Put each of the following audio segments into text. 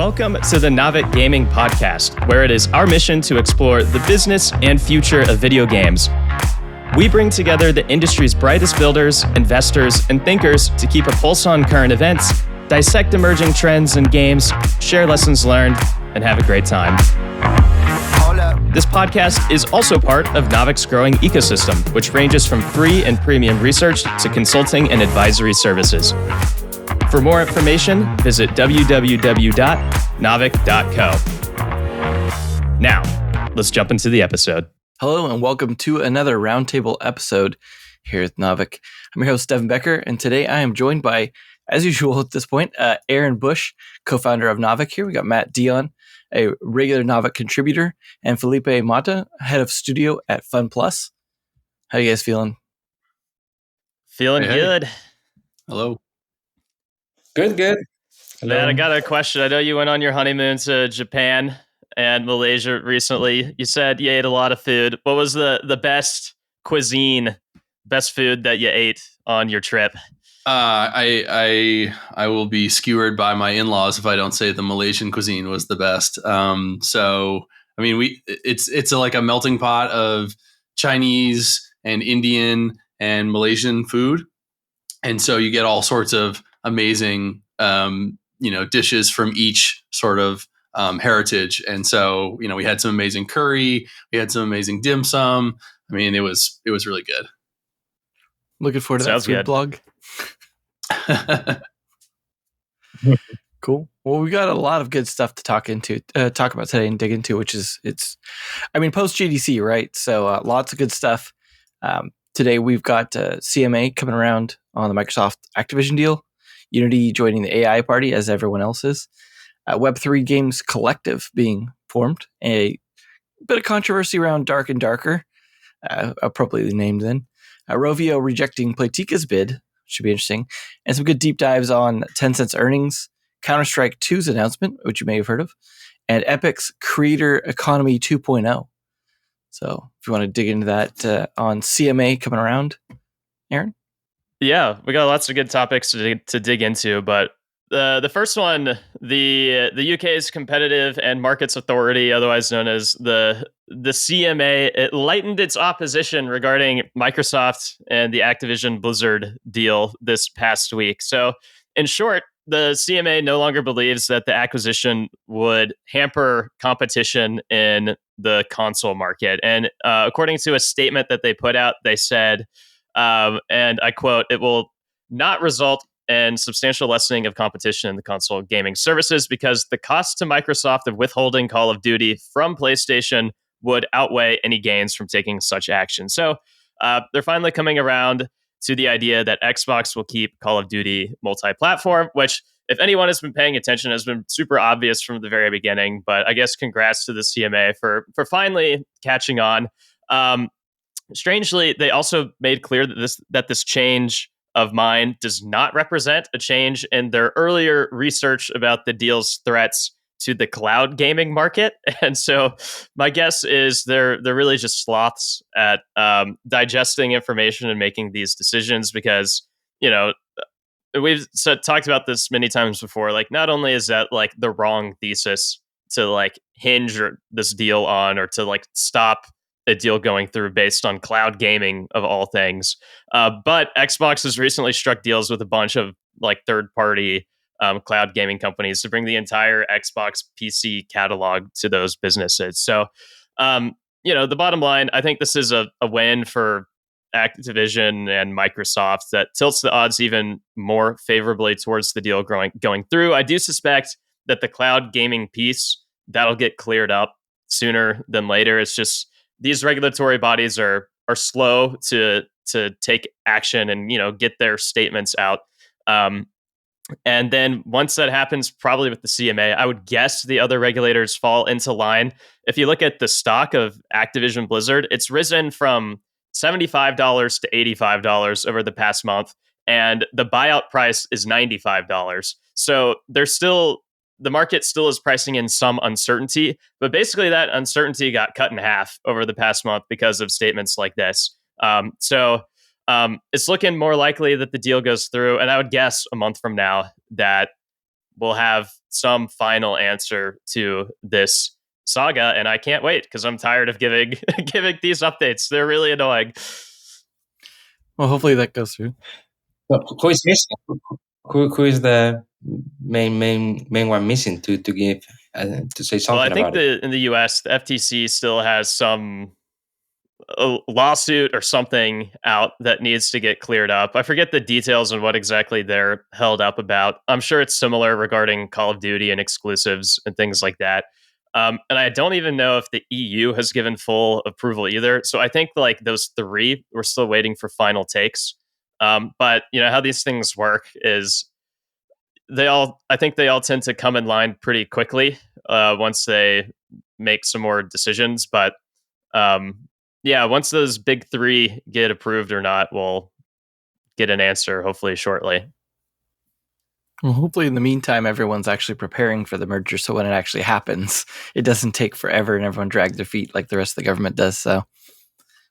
Welcome to the Navic Gaming Podcast, where it is our mission to explore the business and future of video games. We bring together the industry's brightest builders, investors, and thinkers to keep a pulse on current events, dissect emerging trends in games, share lessons learned, and have a great time. This podcast is also part of Navic's growing ecosystem, which ranges from free and premium research to consulting and advisory services. For more information, visit www.navic.co. Now, let's jump into the episode. Hello and welcome to another roundtable episode here at Navic. I'm your host, Devin Becker, and today I am joined by, as usual at this point, Aaron Bush, co-founder of Navic here. We got Matt Dion, a regular Navic contributor, and Felipe Mata, head of studio at Fun Plus. How you guys feeling? Feeling good. Hello. Good. Matt, I got a question. I know you went on your honeymoon to Japan and Malaysia recently. You said you ate a lot of food. What was the best cuisine, best food that you ate on your trip? I will be skewered by my in-laws if I don't say the Malaysian cuisine was the best. So I mean, it's like a melting pot of Chinese and Indian and Malaysian food, and so you get all sorts of amazing dishes from each sort of heritage. And so we had some amazing curry, we had some amazing dim sum. I mean, it was really good. Looking forward to that food blog. Cool. Well, we got a lot of good stuff to talk about today and dig into, which is post GDC, right? So lots of good stuff. Today we've got CMA coming around on the Microsoft Activision deal, Unity joining the AI party as everyone else is, Web3 Games Collective being formed, a bit of controversy around Dark and Darker, appropriately named then, Rovio rejecting Playtika's bid, should be interesting, and some good deep dives on Tencent's earnings, Counter-Strike 2's announcement, which you may have heard of, and Epic's Creator Economy 2.0. So if you want to dig into that on CMA coming around, Aaron? Yeah, we got lots of good topics to dig into, but the first one, the UK's Competitive and Markets Authority, otherwise known as the CMA, it lightened its opposition regarding Microsoft and the Activision Blizzard deal this past week. So, in short, the CMA no longer believes that the acquisition would hamper competition in the console market. And according to a statement that they put out, they said, and I quote, "It will not result in substantial lessening of competition in the console gaming services because the cost to Microsoft of withholding Call of Duty from PlayStation would outweigh any gains from taking such action." So they're finally coming around to the idea that Xbox will keep Call of Duty multi-platform, which, if anyone has been paying attention, has been super obvious from the very beginning. But I guess congrats to the CMA for finally catching on. Strangely, they also made clear that this change of mind does not represent a change in their earlier research about the deal's threats to the cloud gaming market. And so my guess is they're really just sloths at digesting information and making these decisions because, we've talked about this many times before. Like, not only is that like the wrong thesis to like hinge this deal on or to like stop a deal going through based on cloud gaming of all things. But Xbox has recently struck deals with a bunch of like third-party cloud gaming companies to bring the entire Xbox PC catalog to those businesses. So, the bottom line, I think this is a win for Activision and Microsoft that tilts the odds even more favorably towards the deal going through. I do suspect that the cloud gaming piece, that'll get cleared up sooner than later. It's just these regulatory bodies are slow to take action and get their statements out. And then once that happens, probably with the CMA, I would guess the other regulators fall into line. If you look at the stock of Activision Blizzard, it's risen from $75 to $85 over the past month, and the buyout price is $95. So the market still is pricing in some uncertainty, but basically that uncertainty got cut in half over the past month because of statements like this. So it's looking more likely that the deal goes through, and I would guess a month from now that we'll have some final answer to this saga, and I can't wait because I'm tired of giving giving these updates. They're really annoying. Well, hopefully that goes through. Who is missing? Who is the main one missing to give to say something Well, I think about it? in the US, the FTC still has some a lawsuit or something out that needs to get cleared up. I forget the details and what exactly they're held up about. I'm sure it's similar regarding Call of Duty and exclusives and things like that. And I don't even know if the EU has given full approval either. So I think like those three, we're still waiting for final takes. But you know how these things work is I think they all tend to come in line pretty quickly once they make some more decisions. But um, yeah, once those big three get approved or not, we'll get an answer hopefully shortly. Well, hopefully in the meantime, everyone's actually preparing for the merger, so when it actually happens, it doesn't take forever and everyone drags their feet like the rest of the government does. So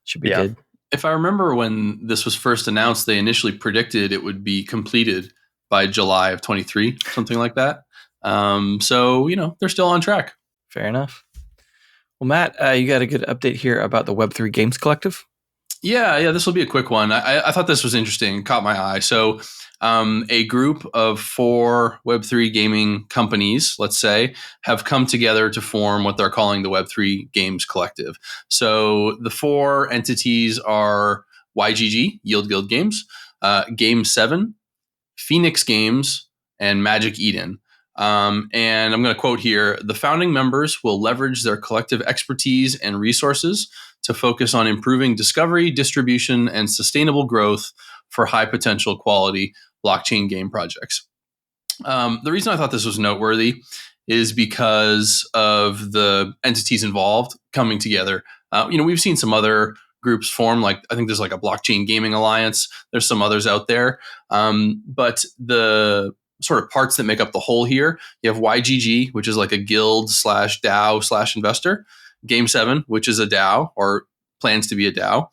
should be good. If I remember when this was first announced, they initially predicted it would be completed by July of 23, something like that. So, they're still on track. Fair enough. Well, Matt, you got a good update here about the Web3 Games Collective? Yeah, this will be a quick one. I thought this was interesting, caught my eye. So a group of 4 Web3 gaming companies, let's say, have come together to form what they're calling the Web3 Games Collective. So the 4 entities are YGG, Yield Guild Games, Game 7, Phoenix Games, and Magic Eden. And I'm going to quote here, the founding members will leverage their collective expertise and resources to focus on improving discovery, distribution, and sustainable growth for high potential quality blockchain game projects. The reason I thought this was noteworthy is because of the entities involved coming together. We've seen some other groups form, like I think there's like a blockchain gaming alliance. There's some others out there. But the sort of parts that make up the whole here, you have YGG, which is like a guild / DAO / investor. Game 7, which is a DAO or plans to be a DAO.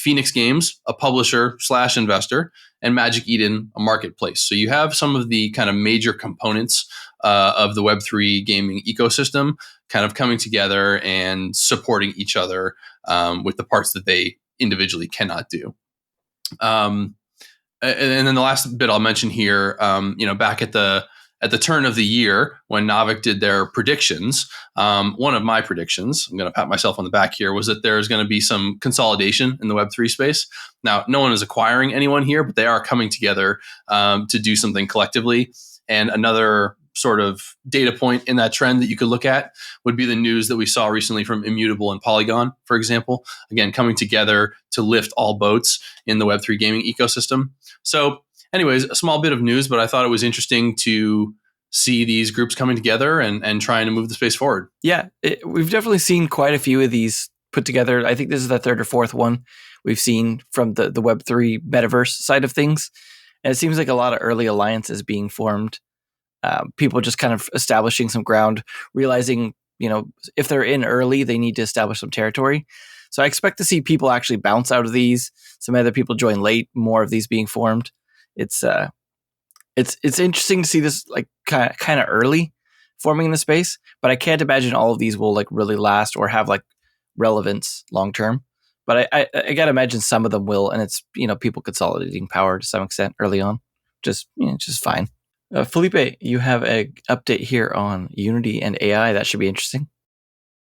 Phoenix Games, a publisher / investor, and Magic Eden, a marketplace. So you have some of the kind of major components of the Web3 gaming ecosystem kind of coming together and supporting each other with the parts that they individually cannot do. And then the last bit I'll mention here, back at the turn of the year when Naavik did their predictions, one of my predictions, I'm going to pat myself on the back here, was that there's going to be some consolidation in the Web3 space. Now, no one is acquiring anyone here, but they are coming together to do something collectively. And another sort of data point in that trend that you could look at would be the news that we saw recently from Immutable and Polygon, for example, again, coming together to lift all boats in the Web3 gaming ecosystem. So anyways, a small bit of news, but I thought it was interesting to see these groups coming together and trying to move the space forward. Yeah, we've definitely seen quite a few of these put together. I think this is the 3rd or 4th one we've seen from the Web3 metaverse side of things. And it seems like a lot of early alliances being formed. People just kind of establishing some ground, realizing, if they're in early, they need to establish some territory. So I expect to see people actually bounce out of these. Some other people join late, more of these being formed. It's interesting to see this like kind of early forming in the space, but I can't imagine all of these will like really last or have like relevance long term. But I gotta imagine some of them will, and it's people consolidating power to some extent early on, just fine. Felipe, you have an update here on Unity and AI. That should be interesting.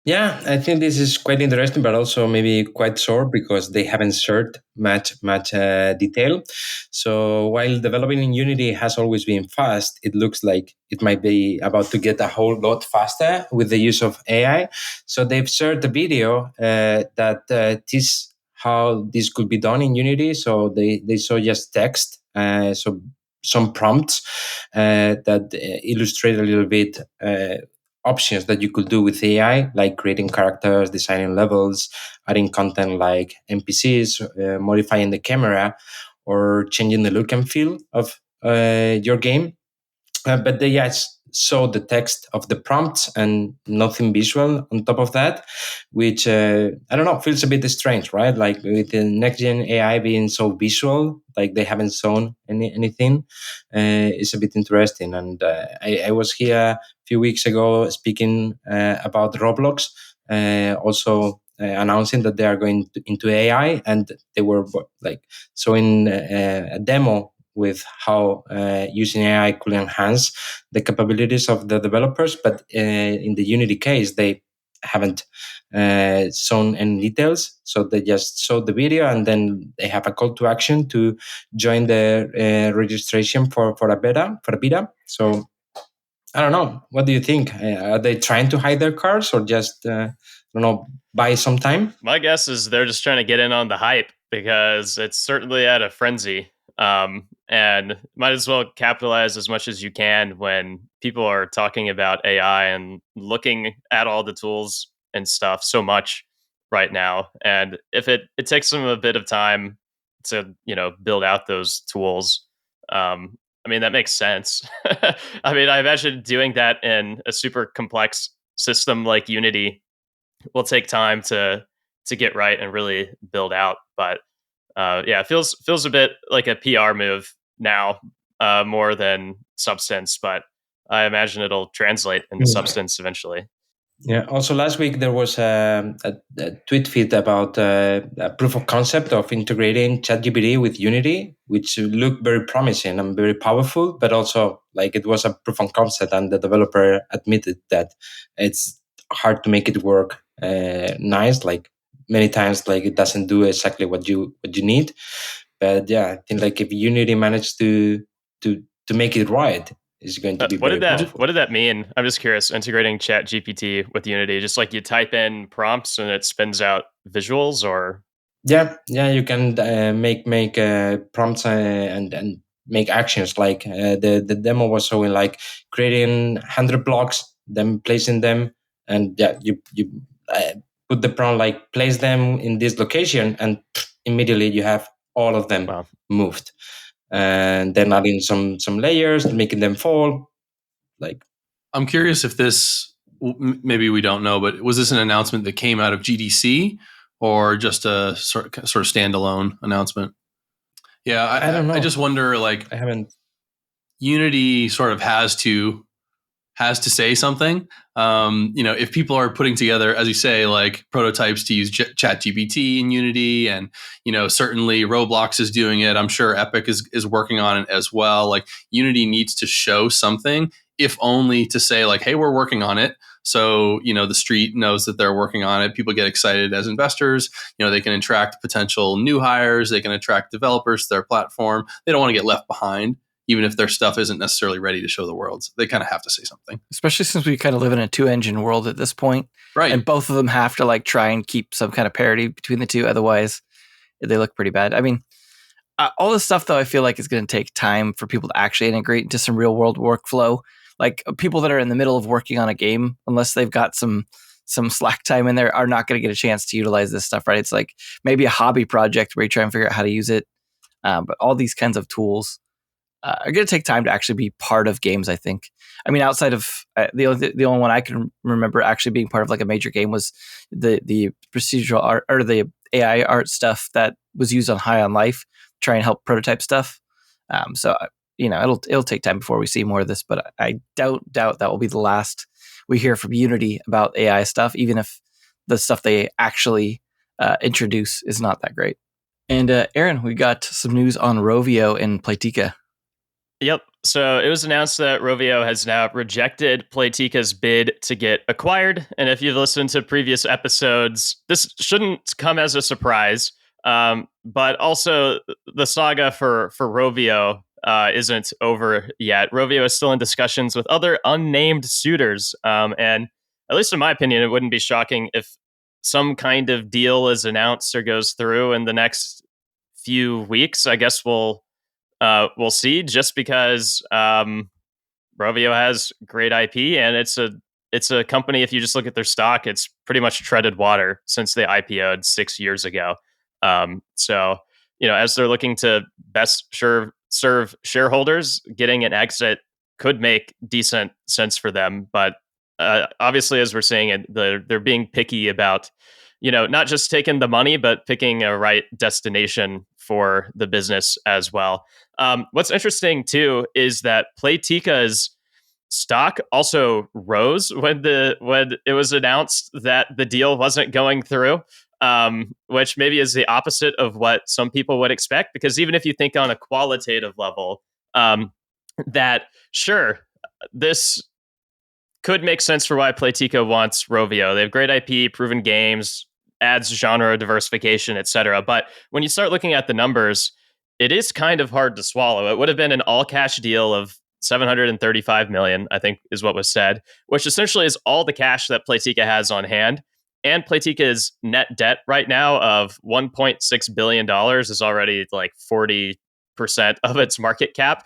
Yeah, I think this is quite interesting, but also maybe quite short because they haven't shared much detail. So while developing in Unity has always been fast, it looks like it might be about to get a whole lot faster with the use of AI. So they've shared a video that teaches how this could be done in Unity. So they show just text, so some prompts that illustrate a little bit options that you could do with AI, like creating characters, designing levels, adding content like NPCs, modifying the camera, or changing the look and feel of your game. But show the text of the prompts and nothing visual on top of that, which I don't know, feels a bit strange, right? Like with the next gen AI being so visual, like they haven't shown anything. It's a bit interesting. And I was here a few weeks ago speaking about Roblox, also announcing that they are going into AI, and they were like showing a demo with how using AI could enhance the capabilities of the developers. But in the Unity case, they haven't shown any details. So they just showed the video, and then they have a call to action to join the registration for a beta. So I don't know. What do you think? Are they trying to hide their cards, or just I don't know, buy some time? My guess is they're just trying to get in on the hype because it's certainly at a frenzy. And might as well capitalize as much as you can when people are talking about AI and looking at all the tools and stuff so much right now. And if it takes them a bit of time to, build out those tools, I mean, that makes sense. I mean, I imagine doing that in a super complex system like Unity will take time to get right and really build out. But yeah, it feels a bit like a PR move now, more than substance. But I imagine it'll translate into substance eventually. Yeah. Also, last week there was a tweet feed about a proof of concept of integrating ChatGPT with Unity, which looked very promising and very powerful. But also, like, it was a proof of concept, and the developer admitted that it's hard to make it work nice. Like many times, like it doesn't do exactly what you need. But yeah, I think like if Unity managed to make it right, it's going to be What very did that powerful. What did that mean? I'm just curious. Integrating Chat GPT with Unity, just like you type in prompts and it spins out visuals, or Yeah, you can make prompts and make actions. Like the demo was showing, like creating 100 blocks, then placing them, and yeah, you put the prompt like place them in this location, and immediately you have all of them wow. moved, and then adding some layers, making them fall. Like, I'm curious if this, maybe we don't know, but was this an announcement that came out of GDC or just a sort of standalone announcement? Yeah, I don't know. I just wonder, like, I haven't. Unity sort of has to say something. If people are putting together, as you say, like prototypes to use Chat GPT in Unity, and certainly Roblox is doing it. I'm sure Epic is working on it as well. Like Unity needs to show something, if only to say like, hey, we're working on it. So the street knows that they're working on it. People get excited as investors. They can attract potential new hires. They can attract developers to their platform. They don't want to get left behind, even if their stuff isn't necessarily ready to show the world. So they kind of have to say something. Especially since we kind of live in a 2-engine world at this point. Right. And both of them have to like try and keep some kind of parity between the two. Otherwise, they look pretty bad. I mean, all this stuff, though, I feel like is going to take time for people to actually integrate into some real world workflow. Like people that are in the middle of working on a game, unless they've got some slack time in there, are not going to get a chance to utilize this stuff, right? It's like maybe a hobby project where you try and figure out how to use it. But all these kinds of tools are going to take time to actually be part of games, I think. I mean, outside of the only one I can remember actually being part of like a major game was the procedural art or the AI art stuff that was used on High on Life, try and help prototype stuff. So it'll take time before we see more of this, but I doubt that will be the last we hear from Unity about AI stuff, even if the stuff they actually introduce is not that great. And Aaron, we got some news on Rovio and Playtika. Yep. So it was announced that Rovio has now rejected Playtika's bid to get acquired. And if you've listened to previous episodes, this shouldn't come as a surprise. But also, the saga for Rovio isn't over yet. Rovio is still in discussions with other unnamed suitors. And at least in my opinion, it wouldn't be shocking if some kind of deal is announced or goes through in the next few weeks. I guess we'll see, just because Rovio has great IP, and it's a company. If you just look at their stock, it's pretty much treaded water since they IPO'd 6 years ago. So as they're looking to best serve shareholders, getting an exit could make decent sense for them. But obviously, as we're saying, they're being picky about, not just taking the money, but picking a right destination for the business as well. What's interesting too is that Playtika's stock also rose when it was announced that the deal wasn't going through, which maybe is the opposite of what some people would expect. Because even if you think on a qualitative level, that sure, this could make sense for why Playtika wants Rovio. They have great IP, proven games, adds genre diversification, etc. But when you start looking at the numbers, it is kind of hard to swallow. It would have been an all-cash deal of 735 million, I think is what was said, which essentially is all the cash that Playtika has on hand. And Playtika's net debt right now of $1.6 billion is already like 40% of its market cap.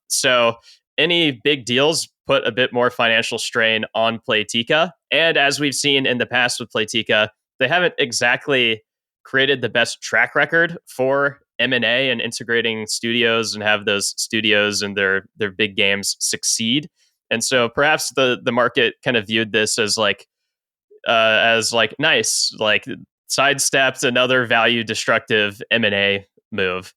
So any big deals put a bit more financial strain on Playtika. And as we've seen in the past with Playtika, they haven't exactly created the best track record for M&A and integrating studios and have those studios and their big games succeed. And so perhaps the market kind of viewed this as like nice, like sidestepped another value destructive M&A move.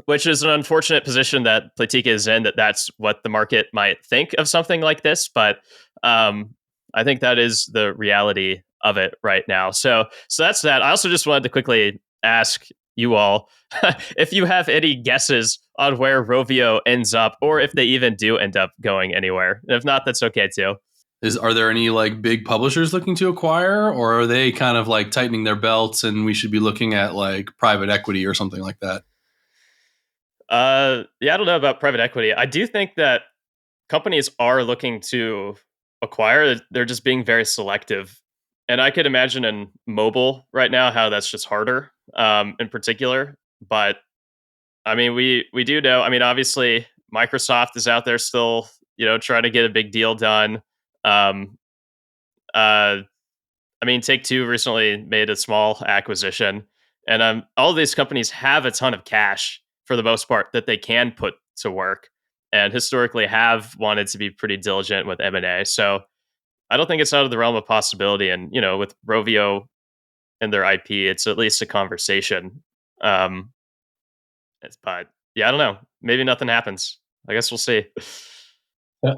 Which is an unfortunate position that Playtika is in, that's what the market might think of something like this. But I think that is the reality of it right now. So that's that. I also just wanted to quickly ask you all if you have any guesses on where Rovio ends up, or if they even do end up going anywhere. And if not, that's okay too. Are there any like big publishers looking to acquire, or are they kind of like tightening their belts and we should be looking at like private equity or something like that? I don't know about private equity. I do think that companies are looking to acquire. They're just being very selective. And I could imagine in mobile right now how that's just harder, in particular. But I mean, we do know. I mean, obviously, Microsoft is out there still, trying to get a big deal done. I mean, Take-Two recently made a small acquisition, and all of these companies have a ton of cash for the most part that they can put to work, and historically have wanted to be pretty diligent with M&A. So I don't think it's out of the realm of possibility. And with Rovio and their IP, it's at least a conversation. But yeah, I don't know. Maybe nothing happens. I guess we'll see.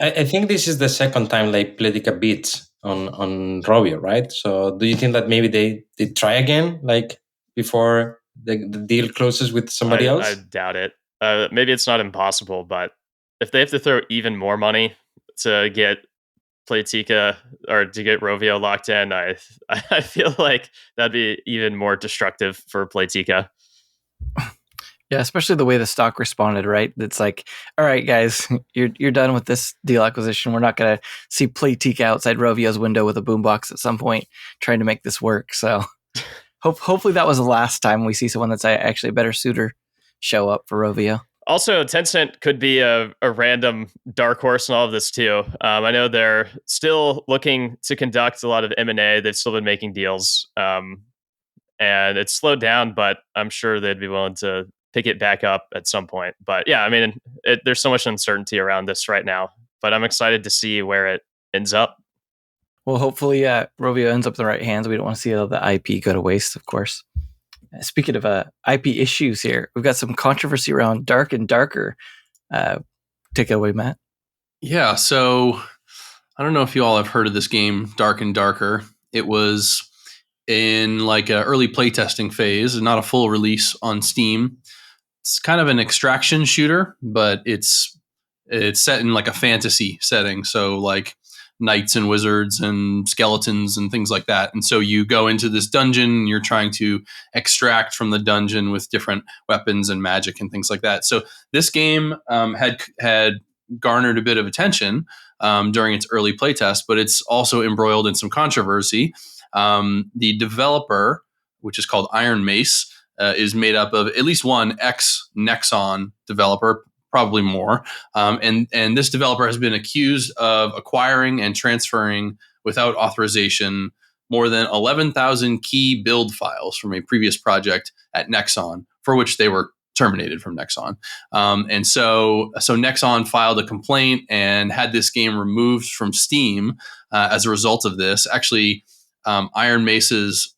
I think this is the second time like Playtika beats on Rovio, right? So do you think that maybe they try again, like before the deal closes with somebody else? I doubt it. Maybe it's not impossible, but if they have to throw even more money to get Playtika or to get Rovio locked in, I feel like that'd be even more destructive for Playtika. Yeah, especially the way the stock responded, right? It's like, all right, guys, you're done with this deal acquisition. We're not going to see Playtika outside Rovio's window with a boombox at some point trying to make this work. So hopefully that was the last time we see someone that's actually a better suitor show up for Rovio. Also, Tencent could be a random dark horse in all of this too. I know they're still looking to conduct a lot of M&A. They've still been making deals, and it's slowed down, but I'm sure they'd be willing to pick it back up at some point. But yeah, I mean, there's so much uncertainty around this right now, but I'm excited to see where it ends up. Well, hopefully Rovio ends up in the right hands. We don't want to see all the IP go to waste, of course. Speaking of IP issues here, we've got some controversy around Dark and Darker. Take it away, Matt. Yeah, so I don't know if you all have heard of this game, Dark and Darker. It was in like an early playtesting phase, not a full release on Steam. It's kind of an extraction shooter, but it's set in like a fantasy setting. So like knights and wizards and skeletons and things like that. And so you go into this dungeon and you're trying to extract from the dungeon with different weapons and magic and things like that. So this game had garnered a bit of attention during its early playtest, but it's also embroiled in some controversy. The developer, which is called Iron Mace, is made up of at least one ex-Nexon developer, probably more. And this developer has been accused of acquiring and transferring without authorization more than 11,000 key build files from a previous project at Nexon, for which they were terminated from Nexon. And so Nexon filed a complaint and had this game removed from Steam as a result of this. Actually, Iron Mace's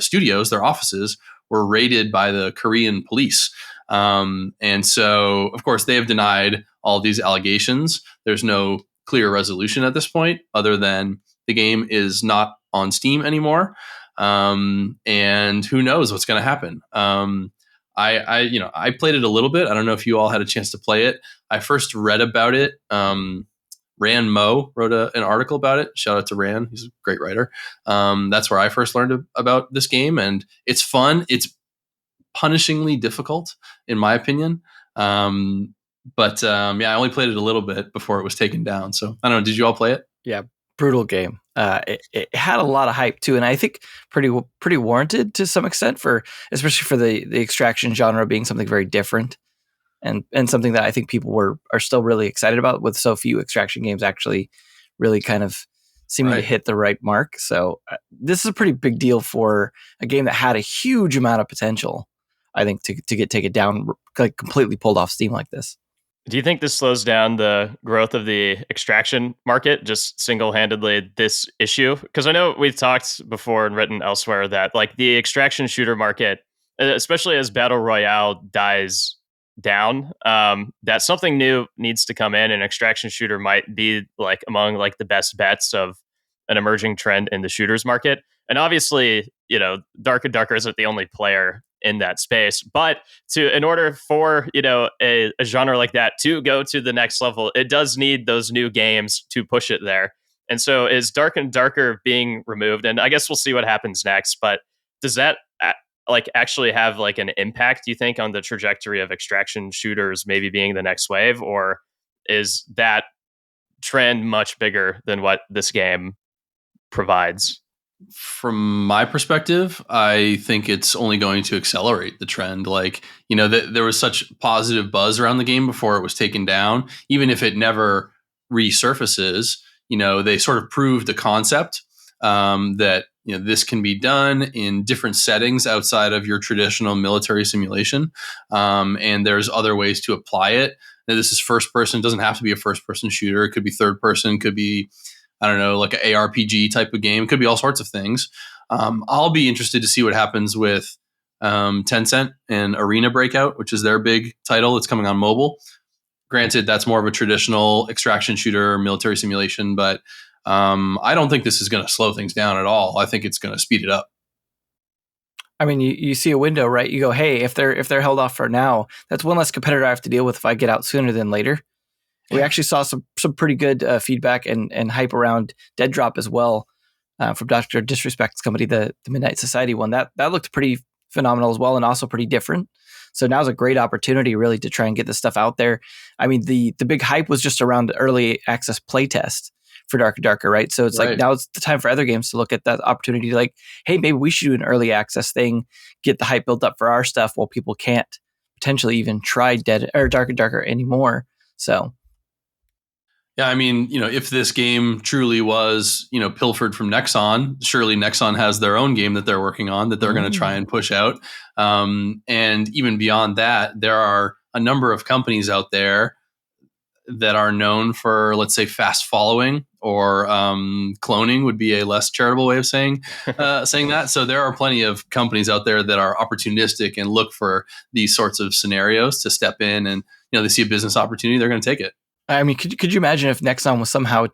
studios, their offices, were raided by the Korean police. And so, of course, they have denied all these allegations. There's no clear resolution at this point, other than the game is not on Steam anymore. And who knows what's going to happen. I played it a little bit. I don't know if you all had a chance to play it. I first read about it. Ran Mo wrote an article about it. Shout out to Ran. He's a great writer. That's where I first learned about this game, and it's fun. It's punishingly difficult, in my opinion. But I only played it a little bit before it was taken down. So I don't know. Did you all play it? Yeah, brutal game. It had a lot of hype too, and I think pretty warranted to some extent, especially for the extraction genre being something very different, and something that I think people are still really excited about, with so few extraction games actually really kind of seeming to hit the right mark. So this is a pretty big deal for a game that had a huge amount of potential, I think, to get taken down, like completely pulled off Steam like this. Do you think this slows down the growth of the extraction market, just single-handedly this issue? Because I know we've talked before and written elsewhere that like the extraction shooter market, especially as Battle Royale dies down, that something new needs to come in, and extraction shooter might be like among like the best bets of an emerging trend in the shooters market. And obviously, Dark and Darker isn't the only player in that space, but in order for a genre like that to go to the next level, it does need those new games to push it there. And so is Dark and Darker being removed, and I guess we'll see what happens next, but does that like actually have like an impact, do you think, on the trajectory of extraction shooters maybe being the next wave, or is that trend much bigger than what this game provides? From my perspective, I think it's only going to accelerate the trend. Like, there was such positive buzz around the game before it was taken down. Even if it never resurfaces, they sort of proved the concept that this can be done in different settings outside of your traditional military simulation, and there's other ways to apply it. Now, this is first person. It doesn't have to be a first person shooter. It could be third person. Could be, I don't know, like an ARPG type of game. It could be all sorts of things. I'll be interested to see what happens with Tencent and Arena Breakout, which is their big title. It's coming on mobile. Granted, that's more of a traditional extraction shooter, military simulation, but I don't think this is going to slow things down at all. I think it's going to speed it up. I mean, you see a window, right? You go, hey, if they're held off for now, that's one less competitor I have to deal with if I get out sooner than later. We actually saw some pretty good feedback and hype around Dead Drop as well, from Dr. Disrespect's company, the Midnight Society one. That looked pretty phenomenal as well, and also pretty different. So now's a great opportunity really to try and get this stuff out there. I mean, the big hype was just around the early access playtest for Dark and Darker, right? So it's like now it's the time for other games to look at that opportunity, like, hey, maybe we should do an early access thing, get the hype built up for our stuff while people can't potentially even try Dark and Darker anymore. So yeah, I mean, if this game truly was, pilfered from Nexon, surely Nexon has their own game that they're working on that they're going to try and push out. And even beyond that, there are a number of companies out there that are known for, let's say, fast following, or cloning would be a less charitable way of saying that. So there are plenty of companies out there that are opportunistic and look for these sorts of scenarios to step in, and they see a business opportunity, they're going to take it. I mean, could you imagine if Nexon was somehow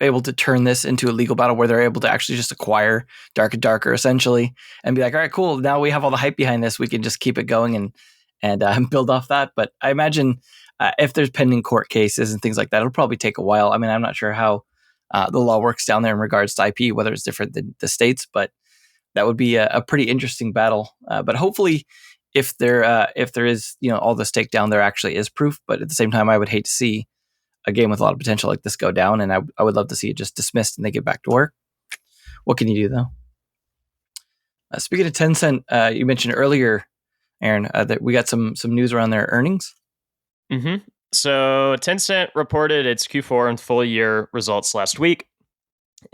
able to turn this into a legal battle where they're able to actually just acquire Dark and Darker essentially and be like, all right, cool, now we have all the hype behind this, we can just keep it going and build off that. But I imagine if there's pending court cases and things like that, it'll probably take a while. I mean, I'm not sure how the law works down there in regards to IP, whether it's different than the States, but that would be a pretty interesting battle. But hopefully, if there is all this takedown, there actually is proof. But at the same time, I would hate to see a game with a lot of potential like this go down, and I would love to see it just dismissed and they get back to work. What can you do though? Speaking of Tencent, you mentioned earlier, Aaron, that we got some news around their earnings. Mm-hmm. So Tencent reported its Q4 and full year results last week.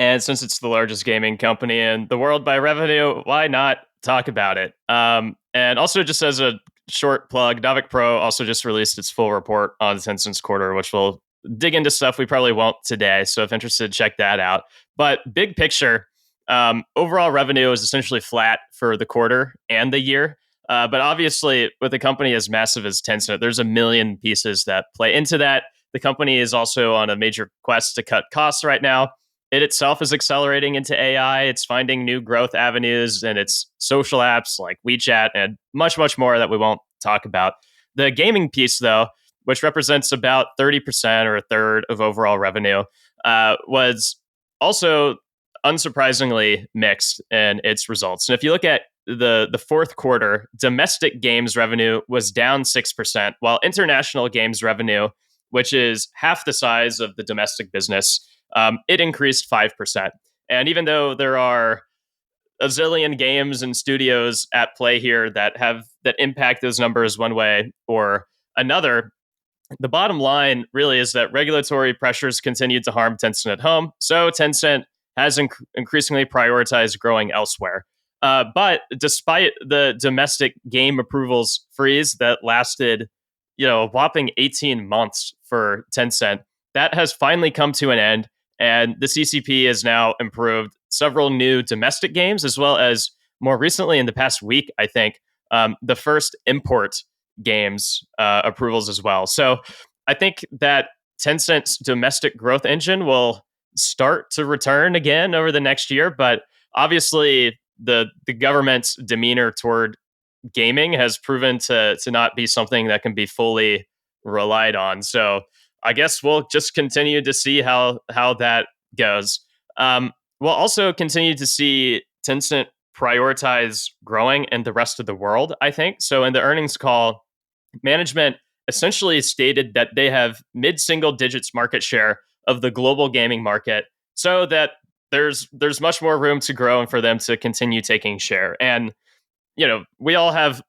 And since it's the largest gaming company in the world by revenue, why not talk about it? And also, just as a short plug, Navic Pro also just released its full report on Tencent's quarter, which will dig into stuff we probably won't today. So if interested, check that out. But big picture, overall revenue is essentially flat for the quarter and the year. But obviously, with a company as massive as Tencent, there's a million pieces that play into that. The company is also on a major quest to cut costs right now. It itself is accelerating into AI. It's finding new growth avenues and its social apps like WeChat and much, much more that we won't talk about. The gaming piece, though, which represents about 30% or a third of overall revenue, was also unsurprisingly mixed in its results. And if you look at the fourth quarter, domestic games revenue was down 6%, while international games revenue, which is half the size of the domestic business, it increased 5%. And even though there are a zillion games and studios at play here that impact those numbers one way or another, the bottom line really is that regulatory pressures continue to harm Tencent at home. So Tencent has increasingly prioritized growing elsewhere. But despite the domestic game approvals freeze that lasted, a whopping 18 months for Tencent, that has finally come to an end. And the CCP has now improved several new domestic games, as well as more recently in the past week, I think, the first import games approvals as well. So I think that Tencent's domestic growth engine will start to return again over the next year. But obviously, the government's demeanor toward gaming has proven to not be something that can be fully relied on. So I guess we'll just continue to see how that goes. We'll also continue to see Tencent prioritize growing in the rest of the world, I think. So in the earnings call, management essentially stated that they have mid-single digits market share of the global gaming market, so that there's much more room to grow and for them to continue taking share. And, we all have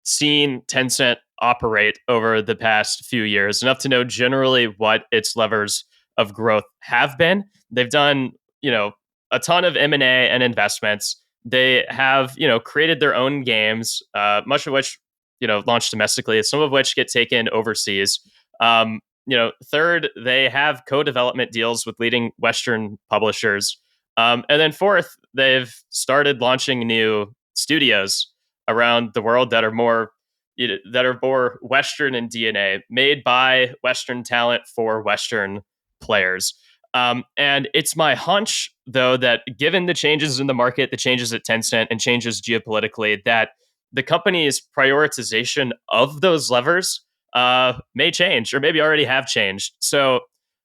seen Tencent operate over the past few years, enough to know generally what its levers of growth have been. They've done, a ton of M&A and investments. They have, created their own games, much of which, launched domestically, some of which get taken overseas. Third, they have co-development deals with leading Western publishers. And then fourth, they've started launching new studios around the world that are more Western in DNA, made by Western talent for Western players. And it's my hunch, though, that given the changes in the market, the changes at Tencent, and changes geopolitically, that the company's prioritization of those levers may change, or maybe already have changed. So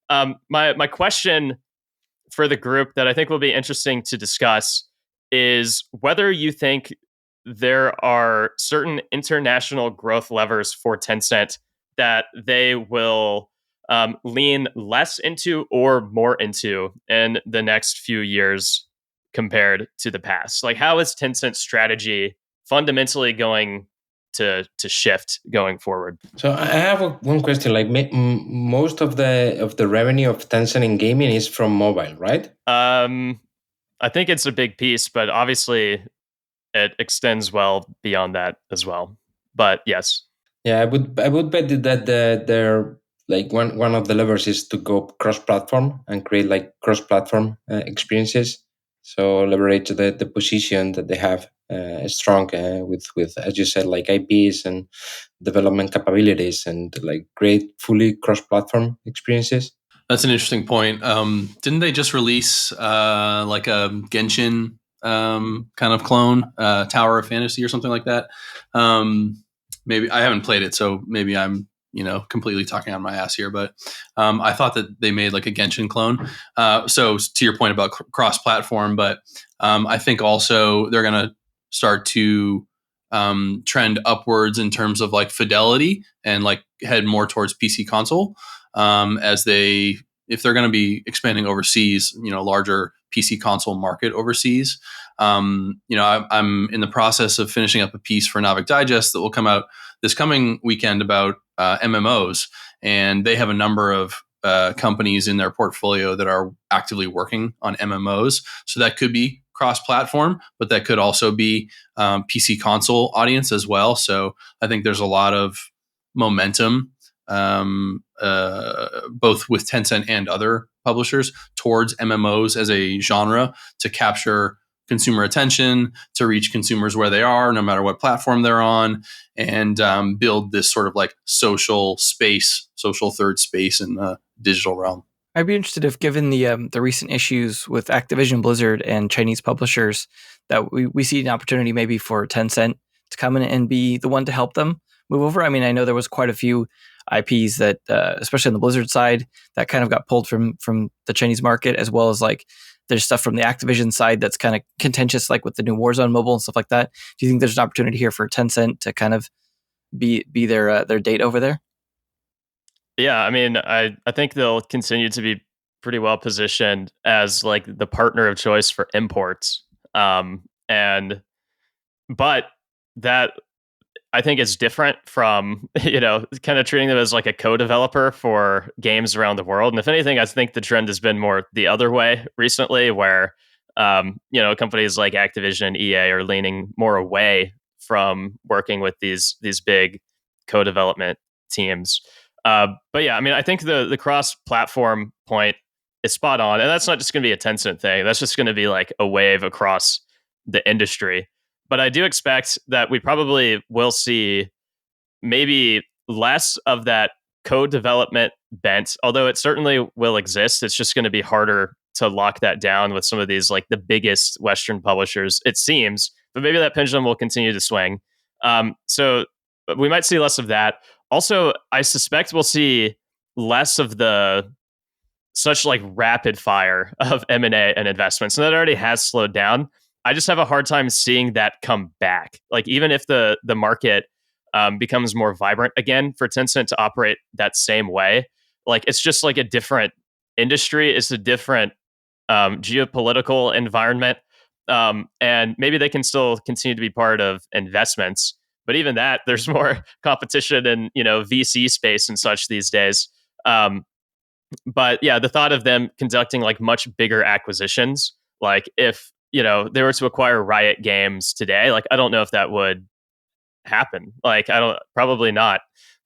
my question for the group that I think will be interesting to discuss is whether you think there are certain international growth levers for Tencent that they will lean less into or more into in the next few years compared to the past. Like, how is Tencent's strategy fundamentally going to shift going forward? So I have one question. Like most of the revenue of Tencent in gaming is from mobile, right? I think it's a big piece, but obviously it extends well beyond that as well. But yes. Yeah, I would bet that they're like one of the levers is to go cross-platform and create like cross-platform experiences. So leverage the position that they have strong with as you said, like IPs and development capabilities, and like great fully cross-platform experiences. That's an interesting point. Didn't they just release like a Genshin kind of clone, Tower of Fantasy or something like that? Maybe I haven't played it, so maybe I'm completely talking on my ass here. But I thought that they made like a Genshin clone. So to your point about cross-platform, but I think also they're going to start to trend upwards in terms of like fidelity and like head more towards PC console. If they're going to be expanding overseas, larger PC console market overseas. I'm in the process of finishing up a piece for Navic Digest that will come out this coming weekend about MMOs, and they have a number of companies in their portfolio that are actively working on MMOs. So that could be cross-platform, but that could also be PC console audience as well. So I think there's a lot of momentum, both with Tencent and other publishers, towards MMOs as a genre to capture consumer attention, to reach consumers where they are, no matter what platform they're on, and build this sort of like social third space in the digital realm. I'd be interested if, given the recent issues with Activision, Blizzard, and Chinese publishers, that we see an opportunity maybe for Tencent to come in and be the one to help them move over. I mean, I know there was quite a few IPs that, especially on the Blizzard side, that kind of got pulled from the Chinese market, as well as like there's stuff from the Activision side that's kind of contentious, like with the new Warzone mobile and stuff like that. Do you think there's an opportunity here for Tencent to kind of be their date over there? Yeah, I mean, I think they'll continue to be pretty well positioned as like the partner of choice for imports. And but that I think is different from, kind of treating them as like a co-developer for games around the world. And if anything, I think the trend has been more the other way recently, where companies like Activision and EA are leaning more away from working with these big co-development teams. But yeah, I mean, I think the cross-platform point is spot on, and that's not just going to be a Tencent thing. That's just going to be like a wave across the industry. But I do expect that we probably will see maybe less of that co-development bent, although it certainly will exist. It's just going to be harder to lock that down with some of these like the biggest Western publishers, it seems. But maybe that pendulum will continue to swing. So we might see less of that. Also, I suspect we'll see less of the such like rapid fire of M&A and investments. And that already has slowed down. I just have a hard time seeing that come back. Like even if the market becomes more vibrant again for Tencent to operate that same way, like it's just like a different industry. It's a different geopolitical environment. And maybe they can still continue to be part of investments. But even that, there's more competition in, VC space and such these days. But yeah, the thought of them conducting like much bigger acquisitions, like if, they were to acquire Riot Games today, like I don't know if that would happen. Like probably not.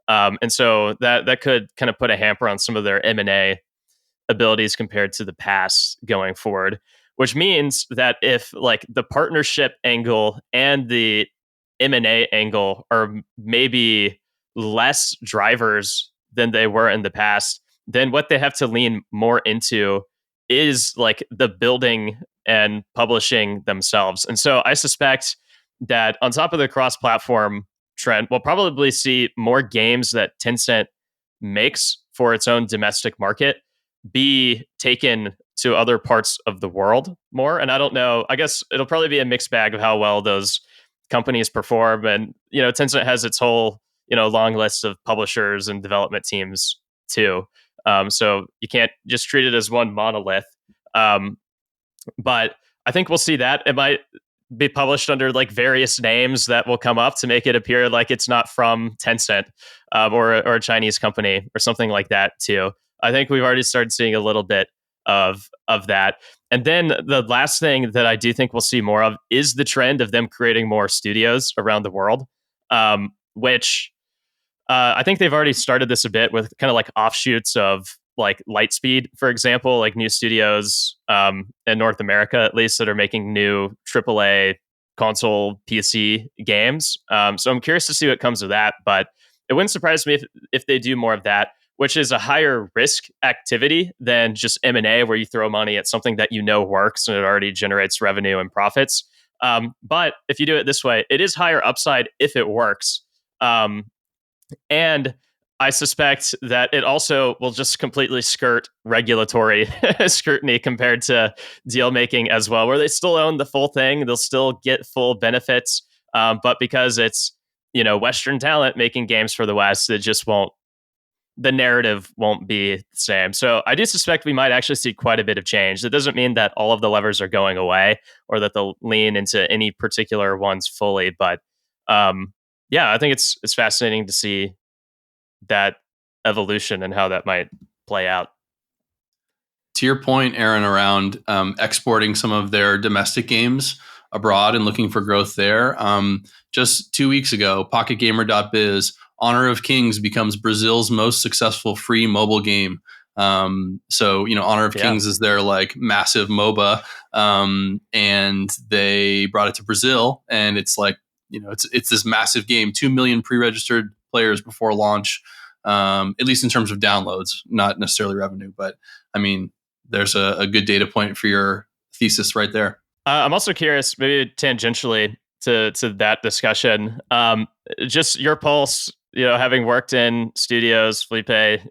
And so that could kind of put a hamper on some of their M&A abilities compared to the past going forward, which means that if like the partnership angle and the M&A angle are maybe less drivers than they were in the past, then what they have to lean more into is like the building and publishing themselves. And so I suspect that on top of the cross-platform trend, we'll probably see more games that Tencent makes for its own domestic market be taken to other parts of the world more. And I don't know, I guess it'll probably be a mixed bag of how well those companies perform. And, Tencent has its whole, long list of publishers and development teams too. So you can't just treat it as one monolith. But I think we'll see that. It might be published under like various names that will come up to make it appear like it's not from Tencent or a Chinese company or something like that too. I think we've already started seeing a little bit of that. And then the last thing that I do think we'll see more of is the trend of them creating more studios around the world, which I think they've already started this a bit with kind of like offshoots of like Lightspeed, for example, like new studios in North America, at least, that are making new AAA console PC games. So I'm curious to see what comes of that, but it wouldn't surprise me if they do more of that, which is a higher risk activity than just M&A, where you throw money at something that works and it already generates revenue and profits. But if you do it this way, it is higher upside if it works. And I suspect that it also will just completely skirt regulatory scrutiny compared to deal making as well, where they still own the full thing. They'll still get full benefits. But because it's, Western talent making games for the West, the narrative won't be the same. So I do suspect we might actually see quite a bit of change. That doesn't mean that all of the levers are going away or that they'll lean into any particular ones fully. But yeah, I think it's fascinating to see that evolution and how that might play out. To your point, Aaron, around exporting some of their domestic games abroad and looking for growth there. Just 2 weeks ago, PocketGamer.biz, Honor of Kings becomes Brazil's most successful free mobile game. So, Honor of Kings is their like massive MOBA, and they brought it to Brazil, and it's like, it's this massive game, 2 million pre-registered players before launch, at least in terms of downloads, not necessarily revenue, but I mean, there's a good data point for your thesis right there. I'm also curious, maybe tangentially to that discussion, just your pulse, having worked in studios, Felipe,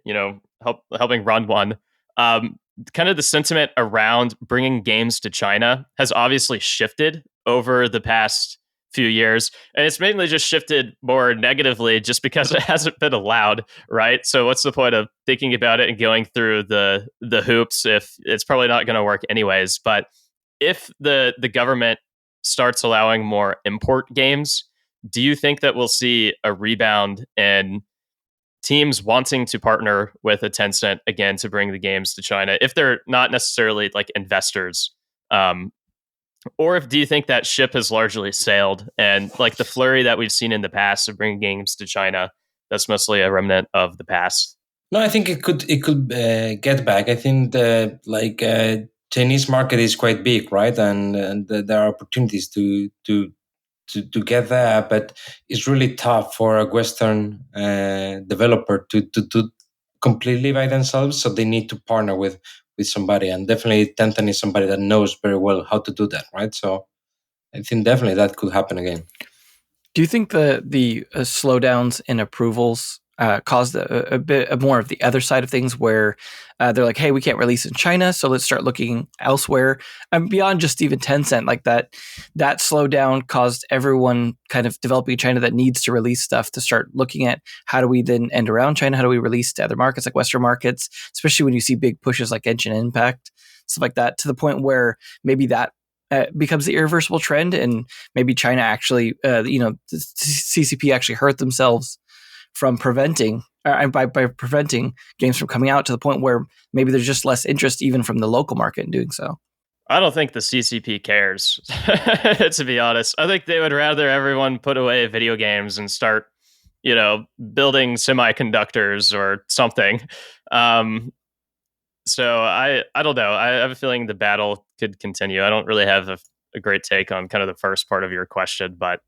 helping run one, kind of the sentiment around bringing games to China has obviously shifted over the past few years, and it's mainly just shifted more negatively just because it hasn't been allowed, right? So what's the point of thinking about it and going through the hoops if it's probably not going to work anyways? But if the government starts allowing more import games, do you think that we'll see a rebound in teams wanting to partner with a Tencent again to bring the games to China if they're not necessarily like investors? Or do you think that ship has largely sailed, and like the flurry that we've seen in the past of bringing games to China, that's mostly a remnant of the past? No, I think it could get back. I think the Chinese market is quite big, right? And there are opportunities to get there, but it's really tough for a Western developer to completely by themselves. So they need to partner with somebody, and definitely Tencent is somebody that knows very well how to do that, right? So I think definitely that could happen again. Do you think the slowdowns in approvals caused a bit more of the other side of things, where they're like, hey, we can't release in China, so let's start looking elsewhere? And beyond just even Tencent, like that slowdown caused everyone kind of developing in China that needs to release stuff to start looking at how do we then end around China? How do we release to other markets like Western markets, especially when you see big pushes like Genshin Impact, stuff like that, to the point where maybe that becomes the irreversible trend, and maybe China actually, the CCP actually hurt themselves from preventing, by preventing games from coming out, to the point where maybe there's just less interest even from the local market in doing so. I don't think the CCP cares, to be honest. I think they would rather everyone put away video games and start, building semiconductors or something. So I don't know. I have a feeling the battle could continue. I don't really have a great take on kind of the first part of your question, but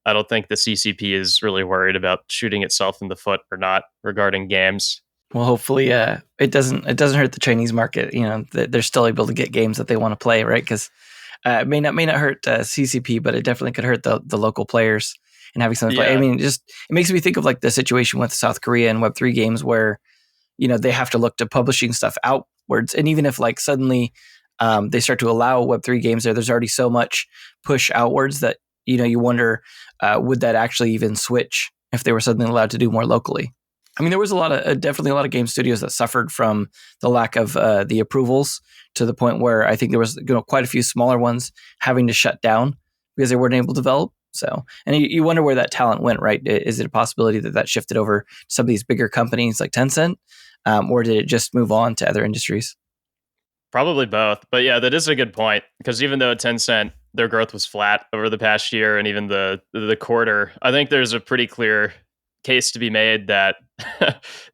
I don't think the CCP is really worried about shooting itself in the foot or not regarding games. Well, hopefully, it doesn't hurt the Chinese market. They're still able to get games that they want to play, right? Because it may not hurt CCP, but it definitely could hurt the local players and having something to play. I mean, it makes me think of like the situation with South Korea and Web3 games, where they have to look to publishing stuff outwards, and even if like suddenly they start to allow Web3 games there's already so much push outwards that you wonder, would that actually even switch if they were suddenly allowed to do more locally? I mean, there was definitely a lot of game studios that suffered from the lack of the approvals, to the point where I think there was quite a few smaller ones having to shut down because they weren't able to develop. So, and you wonder where that talent went, right? Is it a possibility that shifted over to some of these bigger companies like Tencent, or did it just move on to other industries? Probably both. But yeah, that is a good point, because even though Tencent, their growth was flat over the past year and even the quarter, I think there's a pretty clear case to be made that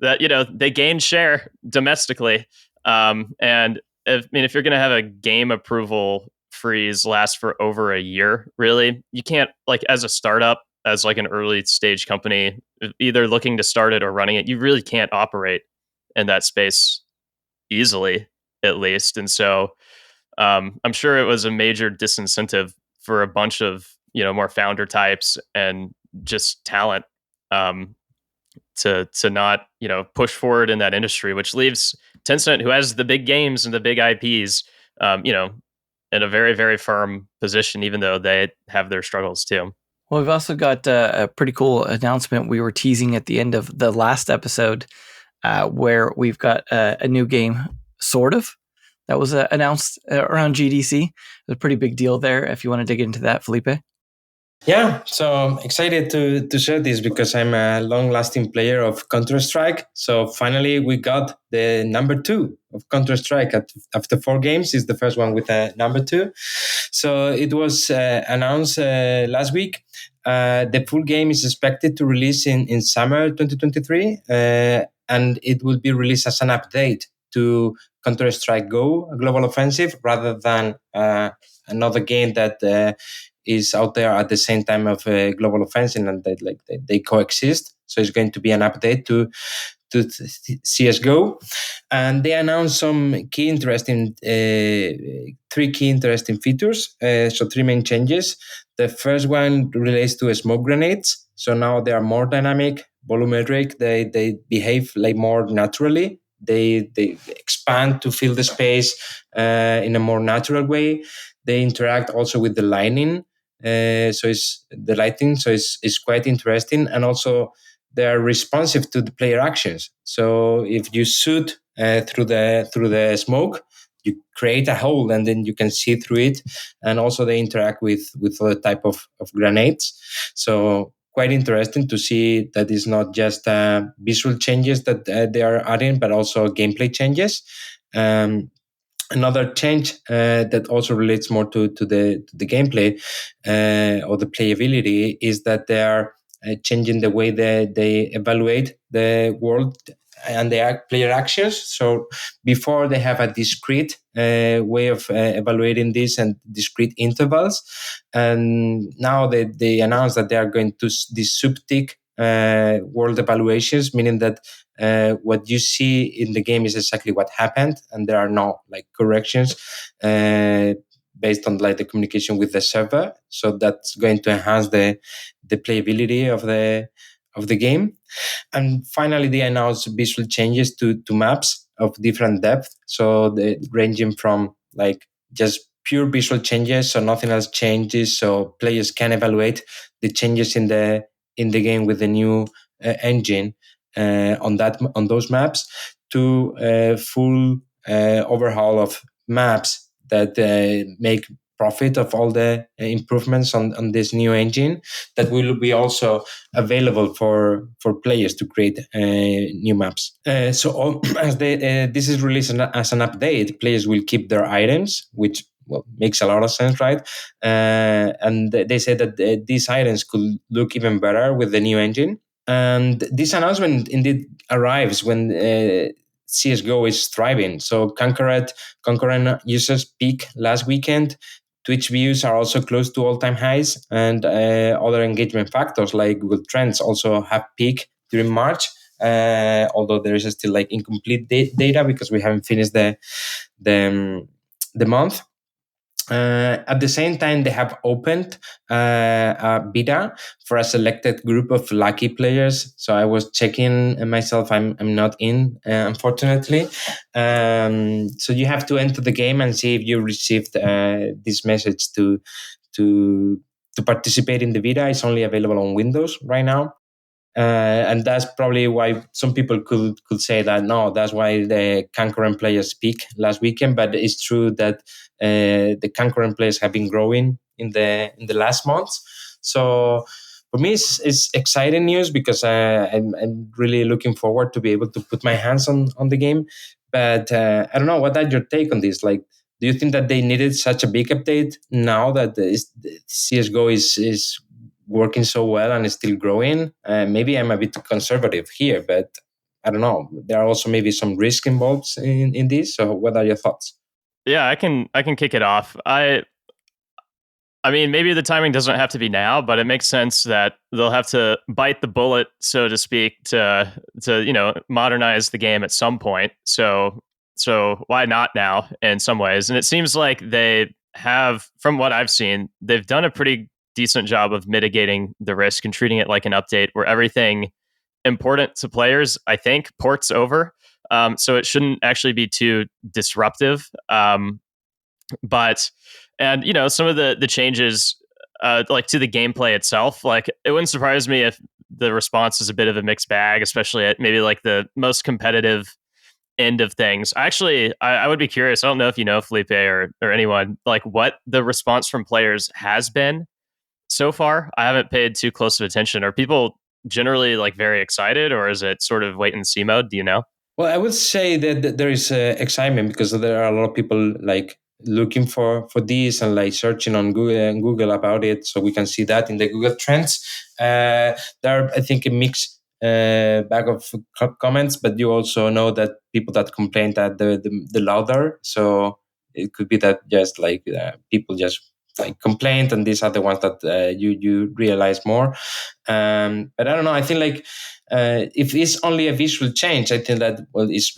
that they gained share domestically. And if you're going to have a game approval freeze last for over a year, really, you can't, like, as a startup, as like an early stage company, either looking to start it or running it, you really can't operate in that space easily, at least. And so I'm sure it was a major disincentive for a bunch of more founder types and just talent to not push forward in that industry, which leaves Tencent, who has the big games and the big IPs, in a very, very firm position, even though they have their struggles too. Well, we've also got a pretty cool announcement we were teasing at the end of the last episode, where we've got a new game, sort of, that was announced around GDC. It was a pretty big deal there. If you want to dig into that, Felipe. Yeah, so excited to share this because I'm a long-lasting player of Counter-Strike. So finally, we got the number 2 of Counter-Strike after 4 games. Is the first one with a number 2. So it was announced last week. The full game is expected to release in summer 2023, and it will be released as an update to Counter-Strike Go, a global offensive, rather than another game that is out there at the same time of global offensive, and they coexist. So it's going to be an update to CS:GO, and they announced some key interesting, 3 key interesting features. So 3 main changes. The first one relates to smoke grenades. So now they are more dynamic, volumetric. They behave like more naturally. They expand to fill the space in a more natural way. They interact also with the lighting. So it's quite interesting, and also they are responsive to the player actions. So if you shoot through the smoke, you create a hole and then you can see through it. And also they interact with other type of grenades. So quite interesting to see that it's not just visual changes that they are adding, but also gameplay changes. Another change that also relates more to the gameplay or the playability is that they are changing the way they evaluate the world and the player actions. So before they have a discrete way of evaluating this and discrete intervals, and now they announce that they are going to these subtick world evaluations, meaning that what you see in the game is exactly what happened, and there are no like corrections based on like the communication with the server. So that's going to enhance the playability of the game. And finally, they announced visual changes to maps of different depth. So ranging from like just pure visual changes, so nothing else changes, so players can evaluate the changes in the game with the new engine on those maps, to full overhaul of maps that make profit of all the improvements on this new engine, that will be also available for players to create new maps. As this is released as an update, players will keep their items, which makes a lot of sense, right? And they say that these items could look even better with the new engine. And this announcement indeed arrives when CSGO is thriving. So concurrent users peak last weekend. Twitch views are also close to all-time highs, and other engagement factors like Google Trends also have peaked during March. Although there is still like incomplete data because we haven't finished the month. At the same time, they have opened a beta for a selected group of lucky players. So I was checking myself. I'm not in, unfortunately. So you have to enter the game and see if you received this message to participate in the beta. It's only available on Windows right now. And that's probably why some people could say that no, that's why the concurrent players peak last weekend. But it's true that the concurrent players have been growing in the last months. So for me, it's exciting news because I'm really looking forward to be able to put my hands on the game. But I don't know, what are your take on this? Like, do you think that they needed such a big update now that CS:GO is working so well and is still growing? Maybe I'm a bit conservative here, but I don't know. There are also maybe some risk involved in this. So what are your thoughts? Yeah, I can kick it off. I mean, maybe the timing doesn't have to be now, but it makes sense that they'll have to bite the bullet, so to speak, to modernize the game at some point. So why not now in some ways? And it seems like they have, from what I've seen, they've done a pretty decent job of mitigating the risk and treating it like an update where everything important to players, I think, ports over. So it shouldn't actually be too disruptive. But some of the changes like to the gameplay itself, like it wouldn't surprise me if the response is a bit of a mixed bag, especially at maybe like the most competitive end of things. Actually, I would be curious. I don't know if you know, Felipe, or anyone, like what the response from players has been so far? I haven't paid too close of attention. Are people generally like very excited, or is it sort of wait and see mode? Do you know? Well, I would say that there is excitement because there are a lot of people like looking for this and like searching on Google about it. So we can see that in the Google Trends. There are, I think, a mixed bag of comments, but you also know that people that complain that the louder. So it could be that just like people just like complained, and these are the ones that you realize more. But I don't know. I think like if it's only a visual change, I think that well, it's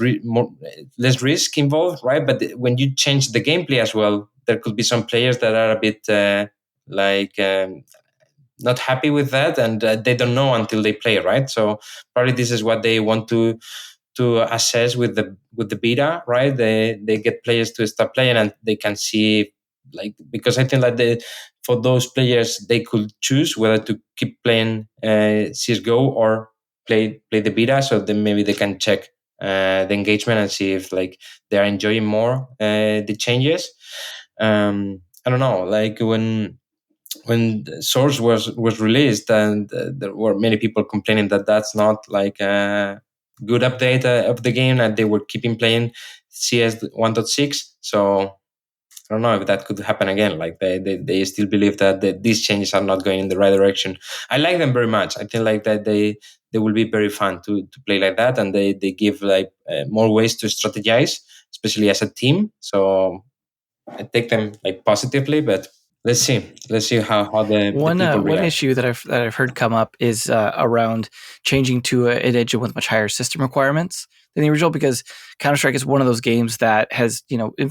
less risk involved, right? But when you change the gameplay as well, there could be some players that are a bit like not happy with that, and they don't know until they play, right? So probably this is what they want to assess with the beta, right? They get players to start playing, and they can see like because I think that for those players they could choose whether to keep playing CS:GO or play the beta, so then maybe they can check the engagement and see if like they are enjoying more the changes. I don't know, like when Source was released, and there were many people complaining that that's not like a good update of the game, and they were keeping playing CS 1.6. So I don't know if that could happen again. Like they still believe that these changes are not going in the right direction. I like them very much. I think like that they will be very fun to play like that, and they give like more ways to strategize, especially as a team. So I take them like positively, but let's see how the people One react. issue that I've heard come up is around changing to an engine with much higher system requirements than the original, because Counter-Strike is one of those games that has,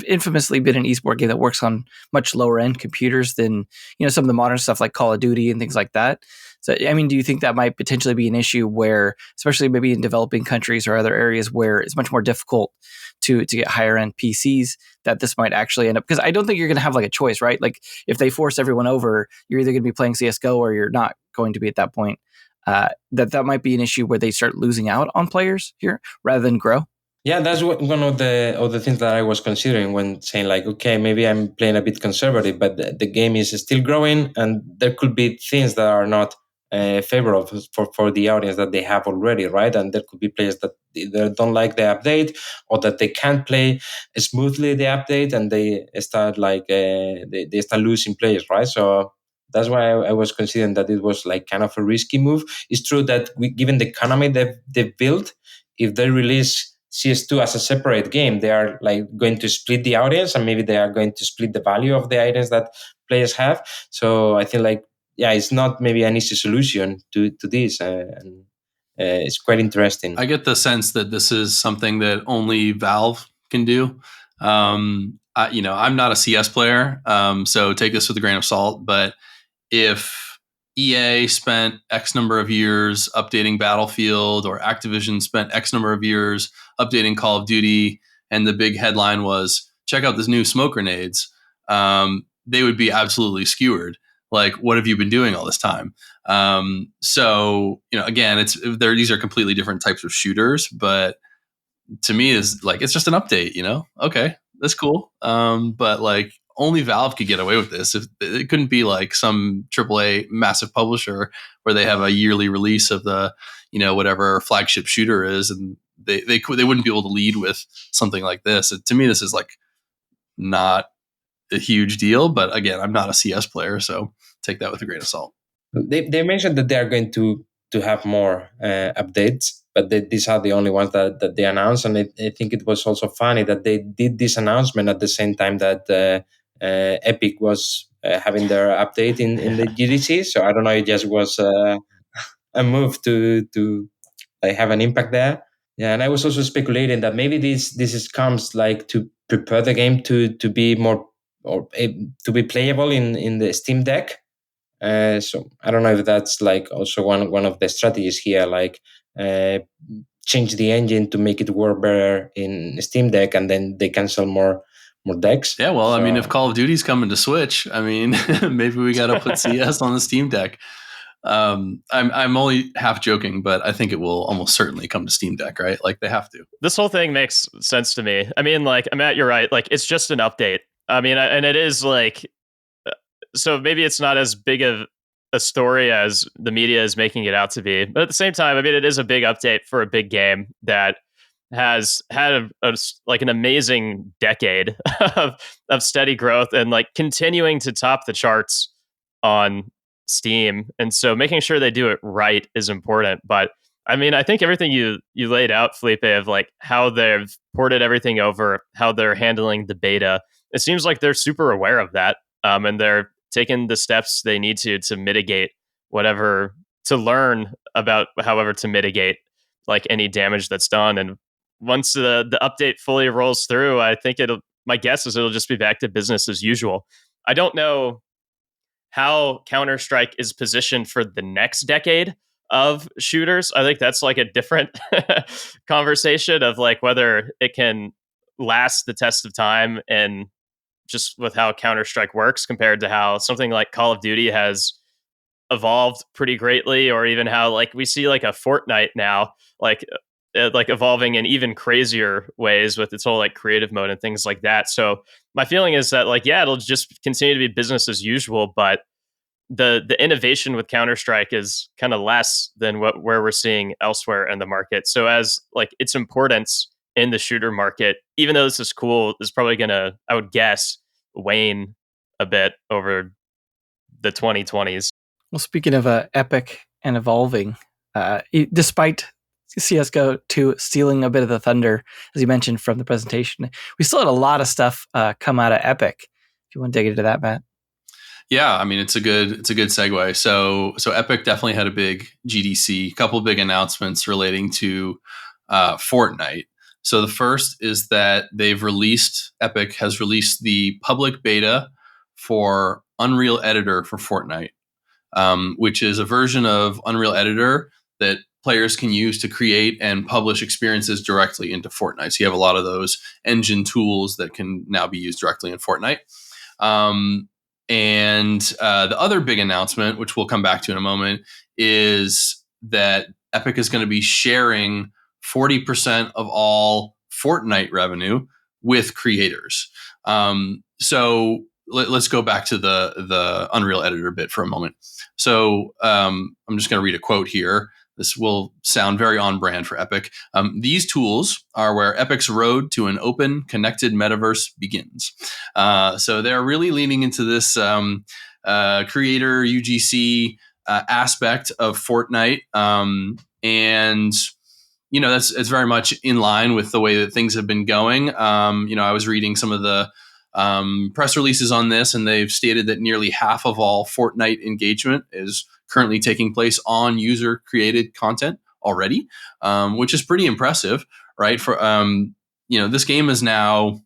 infamously been an esport game that works on much lower end computers than, some of the modern stuff like Call of Duty and things like that. So, I mean, do you think that might potentially be an issue where, especially maybe in developing countries or other areas where it's much more difficult to get higher end PCs, that this might actually end up, because I don't think you're going to have like a choice, right? Like if they force everyone over, you're either going to be playing CS:GO or you're not going to be at that point. That might be an issue where they start losing out on players here rather than grow. Yeah, that's one of the things that I was considering when saying like, okay, maybe I'm playing a bit conservative, but the game is still growing, and there could be things that are not favorable for the audience that they have already, right? And there could be players that either don't like the update or that they can't play smoothly the update, and they start like they start losing players, right? So that's why I was considering that it was like kind of a risky move. It's true that given the economy they've built, if they release CS2 as a separate game, they are like going to split the audience, and maybe they are going to split the value of the items that players have. So I think like, yeah, it's not maybe an easy solution to this. And it's quite interesting. I get the sense that this is something that only Valve can do. I'm not a CS player, so take this with a grain of salt. But if EA spent X number of years updating Battlefield, or Activision spent X number of years updating Call of Duty, and the big headline was, check out this new smoke grenades, they would be absolutely skewered. Like, what have you been doing all this time? So, again, these are completely different types of shooters, but to me is like, it's just an update, okay, that's cool. But like, only Valve could get away with this. If it couldn't be like some AAA massive publisher where they have a yearly release of the, whatever flagship shooter is, and they wouldn't be able to lead with something like this. To me, this is like not a huge deal. But again, I'm not a CS player, so take that with a grain of salt. They mentioned that they are going to have more updates, but these are the only ones that they announced. And I think it was also funny that they did this announcement at the same time that Epic was having their update in the GDC. So I don't know, it just was a move to like have an impact there. Yeah, and I was also speculating that maybe this comes like to prepare the game to be more, or to be playable in the Steam Deck. So I don't know if that's like also one of the strategies here, like change the engine to make it work better in Steam Deck, and then they can sell more decks. Yeah, well, I mean, if Call of Duty's coming to Switch, I mean, maybe we got to put CS on the Steam Deck. I'm only half joking, but I think it will almost certainly come to Steam Deck, right? Like, they have to. This whole thing makes sense to me. I mean, like, Matt, you're right. Like, it's just an update. I mean, and it is like, so maybe it's not as big of a story as the media is making it out to be. But at the same time, I mean, it is a big update for a big game that has had like an amazing decade of steady growth and like continuing to top the charts on Steam. And so making sure they do it right is important. But I mean, I think everything you laid out, Felipe, of like how they've ported everything over, how they're handling the beta, it seems like they're super aware of that. And they're taking the steps they need to mitigate whatever, to learn about however to mitigate like any damage that's done. And once the update fully rolls through, I think my guess is it'll just be back to business as usual. I don't know how Counter-Strike is positioned for the next decade of shooters. I think that's like a different conversation of like whether it can last the test of time, and just with how Counter-Strike works compared to how something like Call of Duty has evolved pretty greatly, or even how like we see like a Fortnite now, like evolving in even crazier ways with its whole like creative mode and things like that. So my feeling is that like, yeah, it'll just continue to be business as usual, but the innovation with Counter-Strike is kind of less than where we're seeing elsewhere in the market. So as like its importance in the shooter market, even though this is cool, is probably gonna, I would guess, wane a bit over the 2020s. Well, speaking of Epic and evolving, despite CSGO 2 stealing a bit of the thunder, as you mentioned from the presentation, we still had a lot of stuff come out of Epic. If you want to dig into that, Matt. Yeah, I mean it's a good segue. So Epic definitely had a big GDC, couple big announcements relating to Fortnite. So the first is that Epic has released the public beta for Unreal Editor for Fortnite, which is a version of Unreal Editor that players can use to create and publish experiences directly into Fortnite. So you have a lot of those engine tools that can now be used directly in Fortnite. And the other big announcement, which we'll come back to in a moment, is that Epic is going to be sharing 40% of all Fortnite revenue with creators. So let's go back to the Unreal Editor bit for a moment. So I'm just going to read a quote here. This will sound very on brand for Epic. These tools are where Epic's road to an open, connected metaverse begins. So they're really leaning into this creator UGC aspect of Fortnite. And, you know, it's very much in line with the way that things have been going. You know, I was reading some of the press releases on this, and they've stated that nearly half of all Fortnite engagement is currently taking place on user created content already, which is pretty impressive, right? For you know, this game is now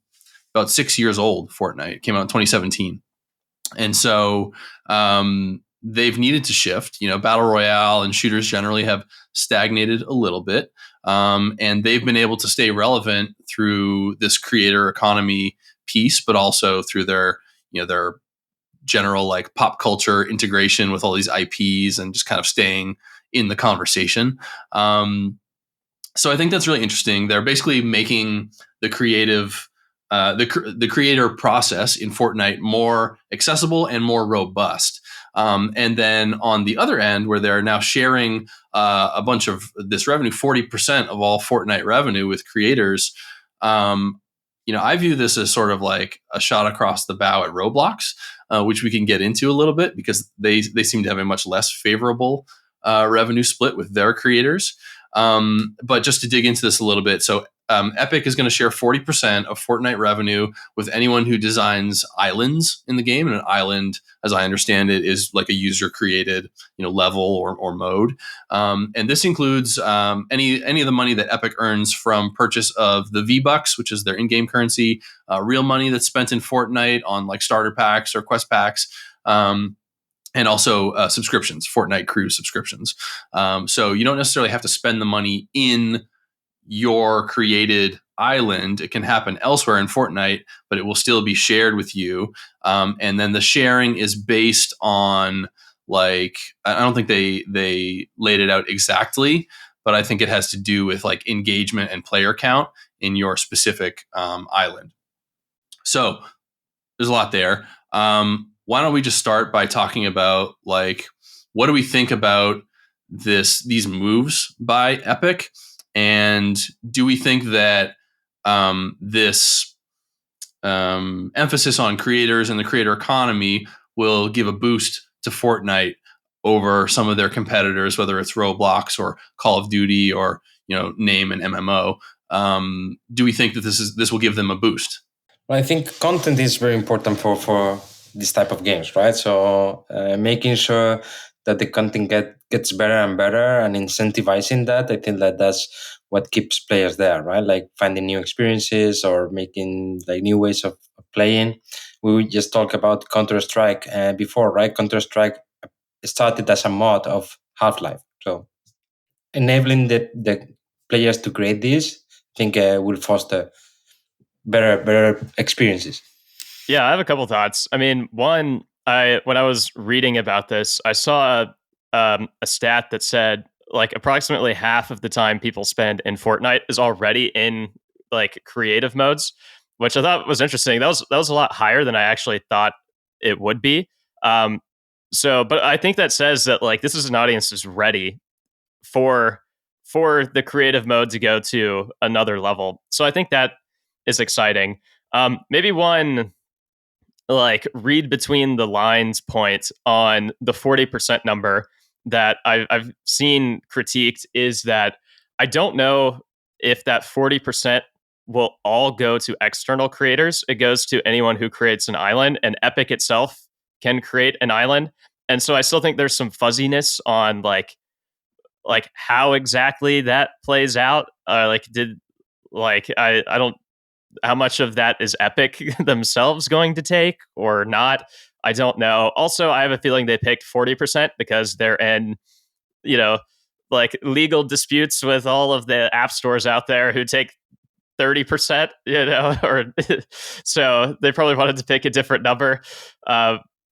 about 6 years old. Fortnite came out in 2017, and so they've needed to shift. You know, battle royale and shooters generally have stagnated a little bit, and they've been able to stay relevant through this creator economy piece, but also through their general like pop culture integration with all these IPs and just kind of staying in the conversation. So I think that's really interesting. They're basically making the creative, the creator process in Fortnite more accessible and more robust. And then on the other end, where they're now sharing a bunch of this revenue, 40% of all Fortnite revenue with creators. You know, I view this as sort of like a shot across the bow at Roblox, which we can get into a little bit because they seem to have a much less favorable revenue split with their creators. But just to dig into this a little bit, so Epic is going to share 40% of Fortnite revenue with anyone who designs islands in the game. And an island, as I understand it, is like a user-created, level or mode. And this includes any of the money that Epic earns from purchase of the V-Bucks, which is their in-game currency, real money that's spent in Fortnite on like starter packs or quest packs. And also subscriptions, Fortnite crew subscriptions. So you don't necessarily have to spend the money in your created island. It can happen elsewhere in Fortnite, but it will still be shared with you. And then the sharing is based on like, I don't think they laid it out exactly, but I think it has to do with like engagement and player count in your specific island. So there's a lot there. Why don't we just start by talking about like what do we think about these moves by Epic, and do we think that this emphasis on creators and the creator economy will give a boost to Fortnite over some of their competitors, whether it's Roblox or Call of Duty or name an MMO? Do we think that this will give them a boost? Well, I think content is very important for this type of games, right? So making sure that the content gets better and better and incentivizing that, I think that's what keeps players there, right? Like finding new experiences or making like new ways of playing. We just talked about Counter-Strike before, right? Counter-Strike started as a mod of Half-Life. So enabling the players to create this, I think will foster better experiences. Yeah, I have a couple thoughts. I mean, one, when I was reading about this, I saw a stat that said like approximately half of the time people spend in Fortnite is already in like creative modes, which I thought was interesting. That was a lot higher than I actually thought it would be. But I think that says that like this is an audience that's ready for the creative mode to go to another level. So I think that is exciting. Maybe one like read between the lines point on the 40% number that I've seen critiqued is that I don't know if that 40% will all go to external creators. It goes to anyone who creates an island, and Epic itself can create an island. And so I still think there's some fuzziness on like how exactly that plays out. I don't how much of that is Epic themselves going to take or not. I don't know. Also, I have a feeling they picked 40% because they're in, like legal disputes with all of the app stores out there who take 30%, or so they probably wanted to pick a different number.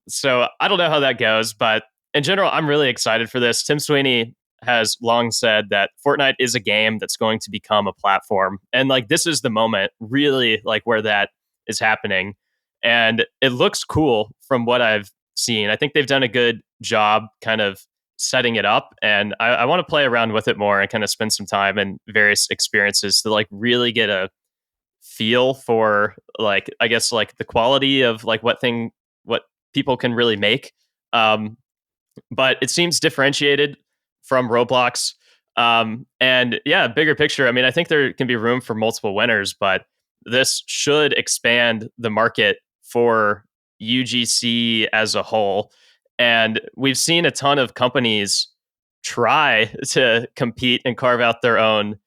So I don't know how that goes, but in general, I'm really excited for this. Tim Sweeney has long said that Fortnite is a game that's going to become a platform. And like this is the moment really like where that is happening. And it looks cool from what I've seen. I think they've done a good job kind of setting it up. And I want to play around with it more and kind of spend some time in various experiences to like really get a feel for like, I guess like the quality of like what people can really make. But it seems differentiated from Roblox. And yeah, bigger picture. I mean, I think there can be room for multiple winners, but this should expand the market for UGC as a whole. And we've seen a ton of companies try to compete and carve out their own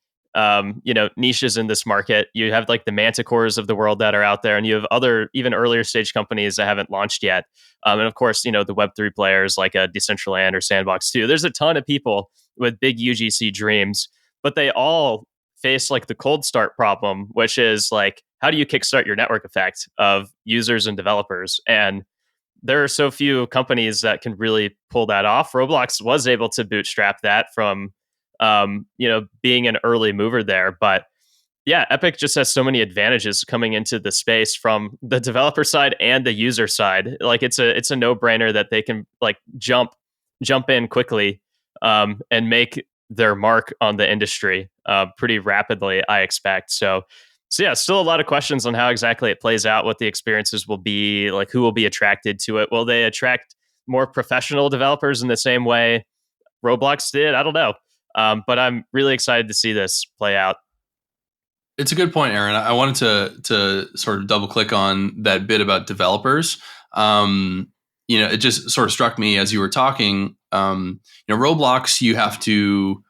niches in this market. You have like the Manticores of the world that are out there, and you have other even earlier stage companies that haven't launched yet. And of course, the Web3 players like a Decentraland or Sandbox too. There's a ton of people with big UGC dreams, but they all face like the cold start problem, which is like, how do you kickstart your network effect of users and developers? And there are so few companies that can really pull that off. Roblox was able to bootstrap that from being an early mover there. But yeah, Epic just has so many advantages coming into the space from the developer side and the user side. Like it's a no-brainer that they can like jump in quickly and make their mark on the industry pretty rapidly, I expect. So yeah, still a lot of questions on how exactly it plays out, what the experiences will be, like who will be attracted to it. Will they attract more professional developers in the same way Roblox did? I don't know. But I'm really excited to see this play out. It's a good point, Aaron. I wanted to sort of double click on that bit about developers. It just sort of struck me as you were talking. Roblox, you have to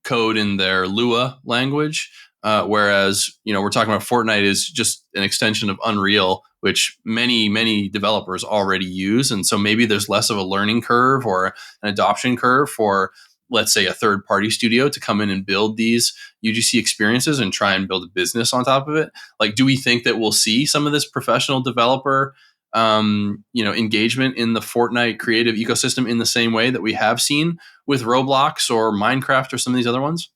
code in their Lua language, whereas we're talking about Fortnite is just an extension of Unreal, which many developers already use, and so maybe there's less of a learning curve or an adoption curve for, let's say, a third-party studio to come in and build these UGC experiences and try and build a business on top of it. Like, do we think that we'll see some of this professional developer, engagement in the Fortnite creative ecosystem in the same way that we have seen with Roblox or Minecraft or some of these other ones?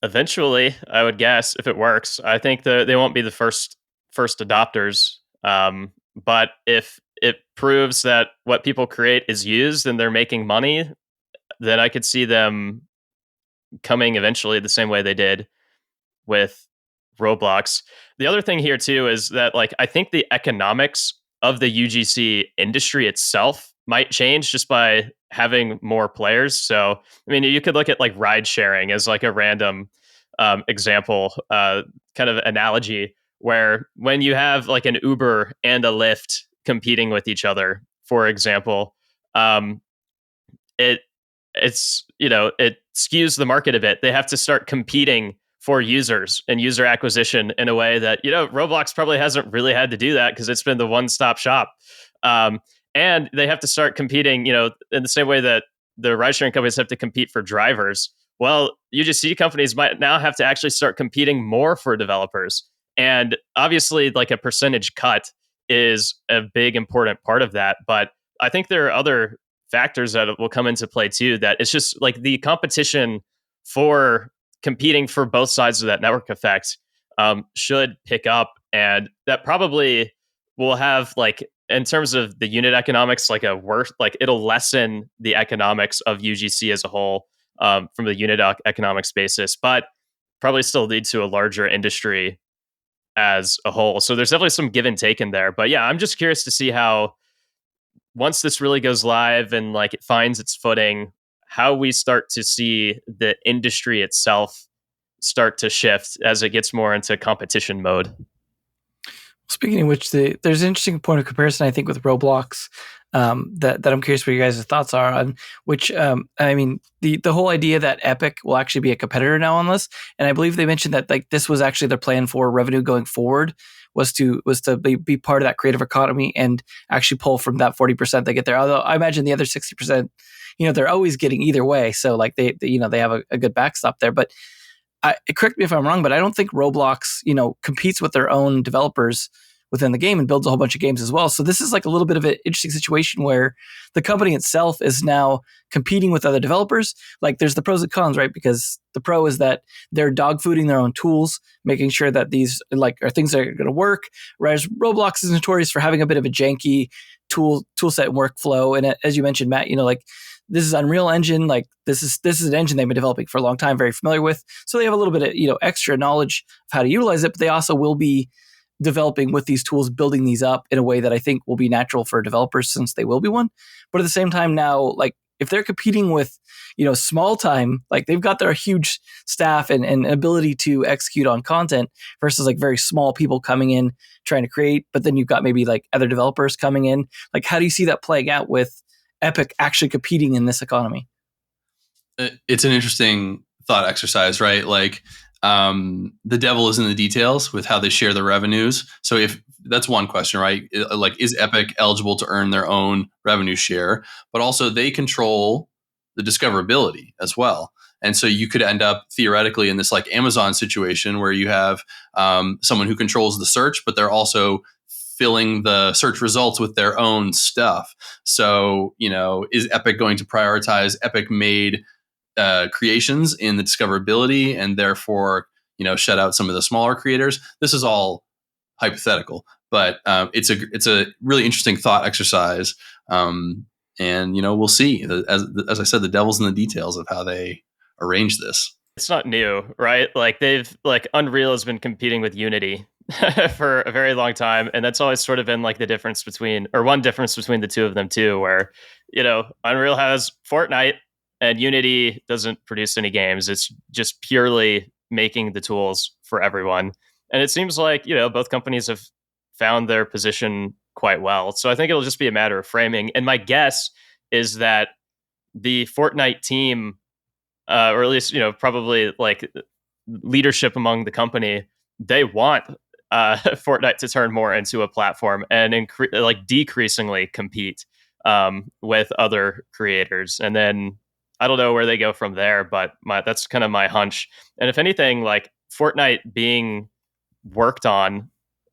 Eventually, I would guess, if it works. I think they won't be the first adopters. But if it proves that what people create is used and they're making money, then I could see them coming eventually the same way they did with Roblox. The other thing here too is that like I think the economics of the UGC industry itself might change just by having more players. So I mean, you could look at like ride sharing as like a random example, kind of analogy, where when you have like an Uber and a Lyft competing with each other, for example, um, it it skews the market a bit. They have to start competing for users and user acquisition in a way that Roblox probably hasn't really had to do that because it's been the one-stop shop. Um, and they have to start competing, in the same way that the ride-sharing companies have to compete for drivers. Well, UGC companies might now have to actually start competing more for developers. And obviously, like a percentage cut is a big important part of that. But I think there are other factors that will come into play too, that it's just like the competition for competing for both sides of that network effect should pick up, and that probably will have, like, in terms of the unit economics, like a worse, like it'll lessen the economics of UGC as a whole, from the unit economics basis, but probably still lead to a larger industry as a whole. So there's definitely some give and take in there. But yeah, I'm just curious to see how, once this really goes live and like it finds its footing, how we start to see the industry itself start to shift as it gets more into competition mode. Speaking of which, there's an interesting point of comparison, I think, with Roblox, that I'm curious what your guys' thoughts are on. Which, I mean, the whole idea that Epic will actually be a competitor now on this, and I believe they mentioned that like this was actually their plan for revenue going forward, was to be part of that creative economy and actually pull from that 40% they get there. Although I imagine the other 60%, they're always getting either way. So like they have a good backstop there, but. Correct me if I'm wrong, but I don't think Roblox, competes with their own developers within the game and builds a whole bunch of games as well. So this is like a little bit of an interesting situation where the company itself is now competing with other developers. Like there's the pros and cons, right? Because the pro is that they're dogfooding their own tools, making sure that these are things that are going to work. Whereas Roblox is notorious for having a bit of a janky tool set and workflow. And as you mentioned, Matt, this is Unreal Engine. Like this is an engine they've been developing for a long time, very familiar with. So they have a little bit of extra knowledge of how to utilize it, but they also will be developing with these tools, building these up in a way that I think will be natural for developers since they will be one. But at the same time now, like if they're competing with small time, like they've got their huge staff and ability to execute on content versus like very small people coming in trying to create, but then you've got maybe like other developers coming in. Like how do you see that playing out with Epic actually competing in this economy? It's an interesting thought exercise, right? Like the devil is in the details with how they share the revenues. So if that's one question, right? Like, is Epic eligible to earn their own revenue share? But also they control the discoverability as well. And so you could end up theoretically in this like Amazon situation where you have someone who controls the search, but they're also filling the search results with their own stuff. So, is Epic going to prioritize Epic made creations in the discoverability and therefore, shut out some of the smaller creators? This is all hypothetical, but it's a really interesting thought exercise. And, we'll see. As I said, the devil's in the details of how they arrange this. It's not new, right? Like Unreal has been competing with Unity for a very long time, and that's always sort of been like one difference between the two of them too, where Unreal has Fortnite and Unity doesn't produce any games. It's just purely making the tools for everyone, and it seems like both companies have found their position quite well. So I think it'll just be a matter of framing, and my guess is that the Fortnite team, or at least probably like leadership among the company, they want Fortnite to turn more into a platform and decreasingly compete with other creators. And then I don't know where they go from there, but that's kind of my hunch. And if anything, like Fortnite being worked on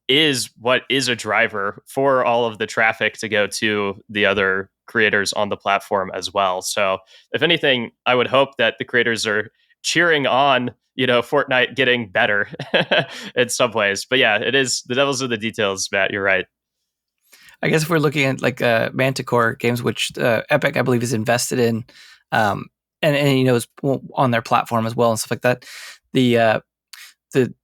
is what is a driver for all of the traffic to go to the other creators on the platform as well. So if anything, I would hope that the creators are cheering on Fortnite getting better in some ways. But yeah, it is the devil's in the details, Matt. You're right. I guess if we're looking at like Manticore games, which Epic, I believe, is invested in, and it's on their platform as well and stuff like that. The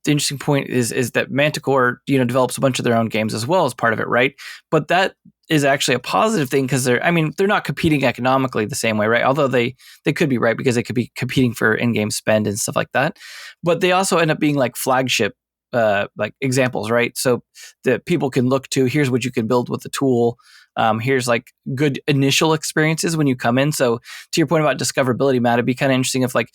interesting point is that Manticore, develops a bunch of their own games as well as part of it, right? But that is actually a positive thing because they're not competing economically the same way, right? Although they could be, right, because they could be competing for in-game spend and stuff like that. But they also end up being like flagship like examples, right? So that people can look to, here's what you can build with the tool. Here's like good initial experiences when you come in. So to your point about discoverability, Matt, it'd be kind of interesting if like,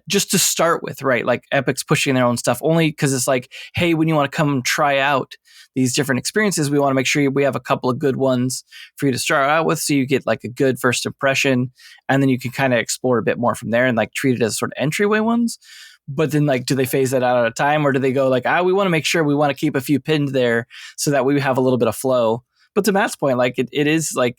just to start with, right? Like Epic's pushing their own stuff only because it's like, hey, when you want to come and try out these different experiences, we want to make sure we have a couple of good ones for you to start out with. So you get like a good first impression, and then you can kind of explore a bit more from there and like treat it as sort of entryway ones. But then like, do they phase that out at a time, or do they go like, we want to make sure we want to keep a few pinned there so that we have a little bit of flow? But to Matt's point, like it is like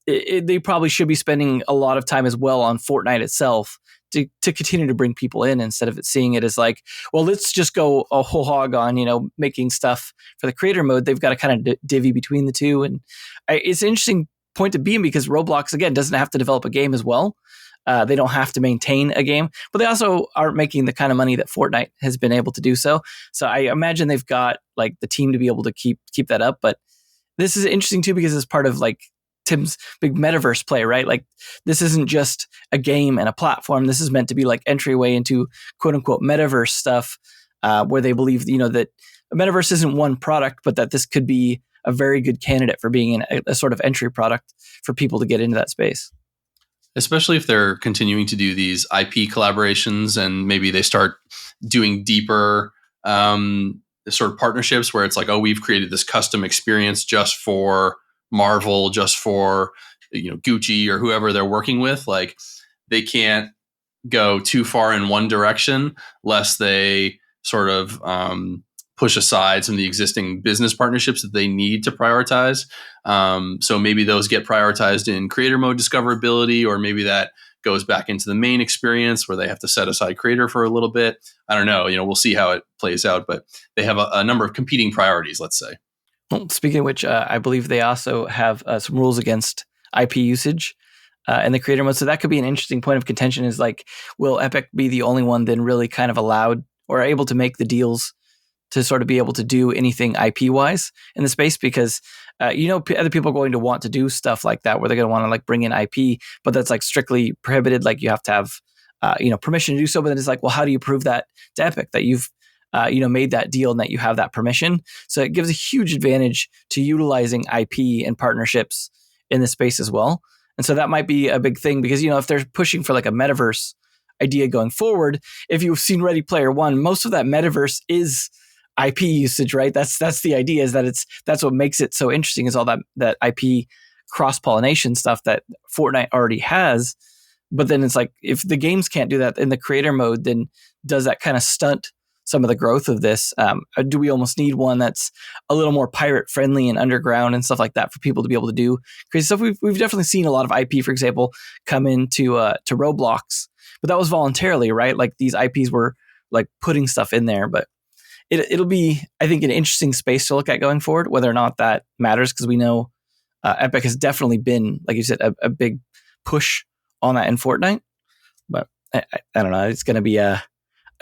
they probably should be spending a lot of time as well on Fortnite itself to continue to bring people in, instead of seeing it as like, well, let's just go a whole hog on, making stuff for the creator mode. They've got to kind of divvy between the two. And it's an interesting point to be in because Roblox, again, doesn't have to develop a game as well. They don't have to maintain a game, but they also aren't making the kind of money that Fortnite has been able to do so. So I imagine they've got like the team to be able to keep that up. But this is interesting too, because it's part of like Tim's big metaverse play, right? Like this isn't just a game and a platform. This is meant to be like entryway into quote unquote metaverse stuff, where they believe, that a metaverse isn't one product, but that this could be a very good candidate for being a sort of entry product for people to get into that space. Especially if they're continuing to do these IP collaborations and maybe they start doing deeper sort of partnerships where it's like, oh, we've created this custom experience just for Marvel, just for Gucci or whoever they're working with. Like they can't go too far in one direction lest they sort of push aside some of the existing business partnerships that they need to prioritize. So maybe those get prioritized in creator mode discoverability, or maybe that goes back into the main experience where they have to set aside creator for a little bit. I don't know. We'll see how it plays out, but they have a number of competing priorities, let's say. Well, speaking of which, I believe they also have some rules against IP usage in the creator mode. So that could be an interesting point of contention, is like, will Epic be the only one then really kind of allowed or able to make the deals to sort of be able to do anything IP-wise in the space? Because, other people are going to want to do stuff like that where they're going to want to like bring in IP, but that's like strictly prohibited. Like you have to have, permission to do so. But then it's like, well, how do you prove that to Epic that you've made that deal and that you have that permission? So it gives a huge advantage to utilizing IP and partnerships in this space as well. And so that might be a big thing because, if they're pushing for like a metaverse idea going forward, if you've seen Ready Player One, most of that metaverse is IP usage, right? That's the idea, is that that's what makes it so interesting, is all that IP cross-pollination stuff that Fortnite already has. But then it's like, if the games can't do that in the creator mode, then does that kind of stunt some of the growth of this? Do we almost need one that's a little more pirate friendly and underground and stuff like that for people to be able to do crazy stuff? We've definitely seen a lot of IP, for example, come into to Roblox, but that was voluntarily, right? Like these IPs were like putting stuff in there, but it'll be, I think, an interesting space to look at going forward, whether or not that matters, because we know Epic has definitely been, like you said, a big push on that in Fortnite. But I don't know. It's going to be a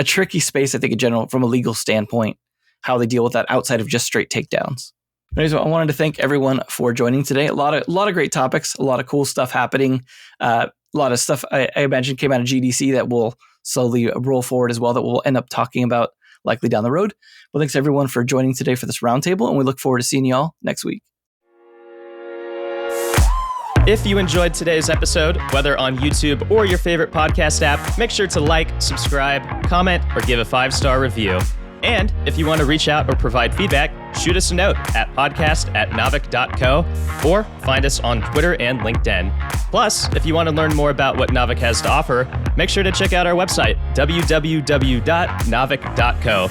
tricky space, I think, in general, from a legal standpoint, how they deal with that outside of just straight takedowns. Anyways, I wanted to thank everyone for joining today. A lot of great topics, a lot of cool stuff happening. A lot of stuff I imagine came out of GDC that will slowly roll forward as well, that we'll end up talking about likely down the road. Well, thanks everyone for joining today for this roundtable, and we look forward to seeing y'all next week. If you enjoyed today's episode, whether on YouTube or your favorite podcast app, make sure to like, subscribe, comment, or give a 5-star review. And if you want to reach out or provide feedback, shoot us a note at podcast@naavik.co or find us on Twitter and LinkedIn. Plus, if you want to learn more about what Naavik has to offer, make sure to check out our website, www.naavik.co.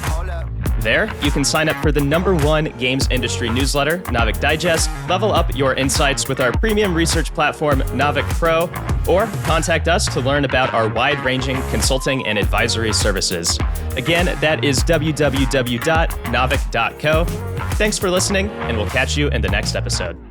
There, you can sign up for the #1 games industry newsletter, Naavik Digest, level up your insights with our premium research platform, Naavik Pro, or contact us to learn about our wide-ranging consulting and advisory services. Again, that is www.naavik.co. Thanks for listening, and we'll catch you in the next episode.